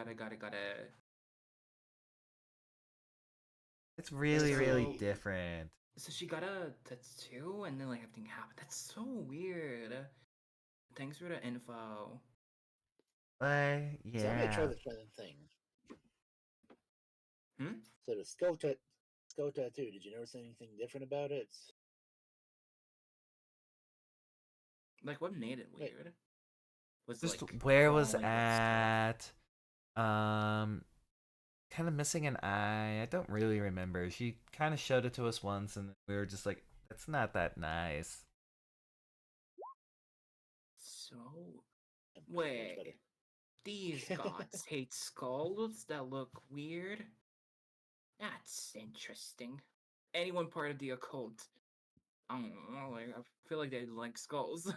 [SPEAKER 1] It's really, really
[SPEAKER 2] So-
[SPEAKER 1] different.
[SPEAKER 4] So she got a tattoo and then like everything happened. That's so weird. Thanks for the info.
[SPEAKER 2] So I'm gonna try
[SPEAKER 1] Yeah.
[SPEAKER 2] this other thing.
[SPEAKER 4] Hmm?
[SPEAKER 2] So the skull tattoo. Did you notice anything different about it?
[SPEAKER 4] Like what made it
[SPEAKER 2] Wait.
[SPEAKER 4] weird? Was
[SPEAKER 1] Just
[SPEAKER 4] like
[SPEAKER 1] where was
[SPEAKER 4] crawling with stuff?
[SPEAKER 1] at? Kind of missing an eye. I don't really remember. She kind of showed it to us once, and we were just like, "That's not that nice."
[SPEAKER 4] So
[SPEAKER 2] Much better.
[SPEAKER 4] wait, these gods hate skulls that look weird. That's interesting. Anyone part of the occult? I don't know. Like I feel like they like skulls.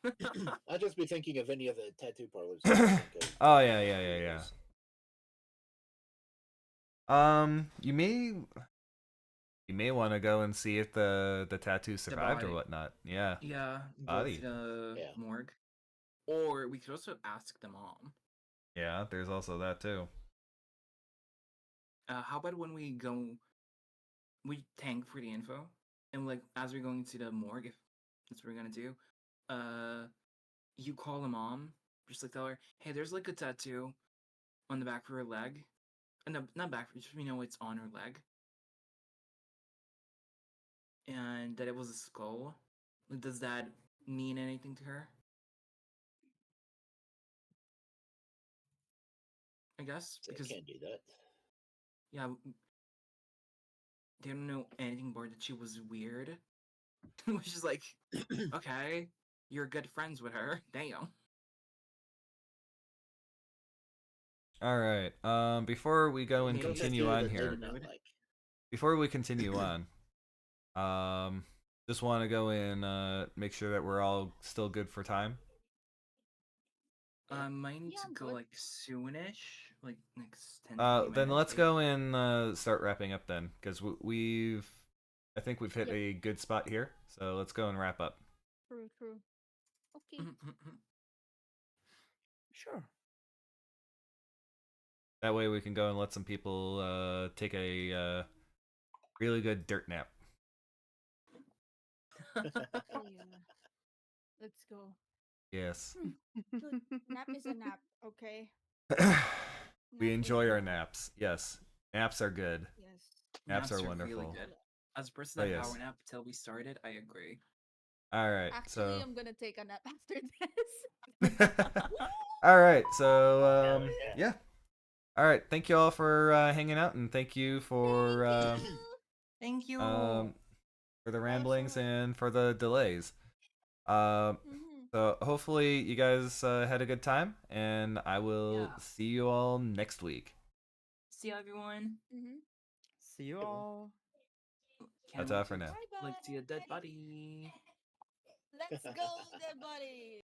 [SPEAKER 2] I'd just be thinking of any of the tattoo parlors. I can think of.
[SPEAKER 1] Oh yeah. You may want to go and see if the tattoo survived or
[SPEAKER 4] body.
[SPEAKER 1] whatnot. Yeah.
[SPEAKER 4] Yeah, go
[SPEAKER 1] Body.
[SPEAKER 4] to the
[SPEAKER 2] Yeah.
[SPEAKER 4] morgue. Or we could also ask the mom.
[SPEAKER 1] Yeah, there's also that too.
[SPEAKER 4] How about when we go, we thank for the info, and like as we're going to the morgue, if that's what we're gonna do, you call the mom, just like tell her, hey, there's like a tattoo on the back of her leg, and no, not back, just it's on her leg, and that it was a skull. Like, does that mean anything to her? I guess
[SPEAKER 2] So I
[SPEAKER 4] because
[SPEAKER 2] can't do that.
[SPEAKER 4] yeah, they don't know anything more that she was weird, which is like, okay, you're good friends with her. Damn.
[SPEAKER 1] All right. Before we go and
[SPEAKER 4] Maybe just
[SPEAKER 1] continue
[SPEAKER 4] do
[SPEAKER 1] on
[SPEAKER 2] that they
[SPEAKER 1] here,
[SPEAKER 2] did not
[SPEAKER 4] mood.
[SPEAKER 2] like.
[SPEAKER 1] before we continue on, just want to go and make sure that we're all still good for time.
[SPEAKER 4] Might need
[SPEAKER 3] Yeah,
[SPEAKER 4] to
[SPEAKER 3] I'm
[SPEAKER 4] go
[SPEAKER 3] good.
[SPEAKER 4] like soonish, like next 10-20
[SPEAKER 1] Then
[SPEAKER 4] minutes.
[SPEAKER 1] let's go and start wrapping up then, because I think we've hit
[SPEAKER 3] Yep.
[SPEAKER 1] a good spot here. So let's go and wrap up.
[SPEAKER 3] True. Okay.
[SPEAKER 5] Sure.
[SPEAKER 1] That way we can go and let some people take a really good dirt nap.
[SPEAKER 3] Oh yeah. Let's go.
[SPEAKER 1] Yes.
[SPEAKER 3] Dude, nap is a nap, okay?
[SPEAKER 1] We
[SPEAKER 3] Nap is
[SPEAKER 1] enjoy our
[SPEAKER 3] good.
[SPEAKER 1] naps. Yes. Naps are good.
[SPEAKER 3] Yes.
[SPEAKER 1] Naps are
[SPEAKER 4] Naps are really
[SPEAKER 1] wonderful.
[SPEAKER 4] good. As a person
[SPEAKER 1] Oh,
[SPEAKER 4] that
[SPEAKER 1] yes.
[SPEAKER 4] power nap till we started, I agree.
[SPEAKER 1] All right.
[SPEAKER 3] Actually,
[SPEAKER 1] So
[SPEAKER 3] I'm gonna take a nap after this.
[SPEAKER 1] all right. So
[SPEAKER 2] Hell yeah.
[SPEAKER 1] yeah. All right. Thank you all for hanging out, and thank you for
[SPEAKER 4] Thank you.
[SPEAKER 1] for the ramblings
[SPEAKER 2] Awesome.
[SPEAKER 1] and for the delays. Um,
[SPEAKER 3] Mm-hmm.
[SPEAKER 1] so hopefully you guys had a good time, and I will
[SPEAKER 4] Yeah.
[SPEAKER 1] see you all next week.
[SPEAKER 4] See you, everyone.
[SPEAKER 3] Mm-hmm.
[SPEAKER 5] See you all.
[SPEAKER 4] Can't
[SPEAKER 1] Ta-ta
[SPEAKER 4] wait
[SPEAKER 1] for
[SPEAKER 4] to
[SPEAKER 1] now.
[SPEAKER 3] Bye
[SPEAKER 4] like see a dead
[SPEAKER 3] bye.
[SPEAKER 4] body.
[SPEAKER 3] Let's go, dead body.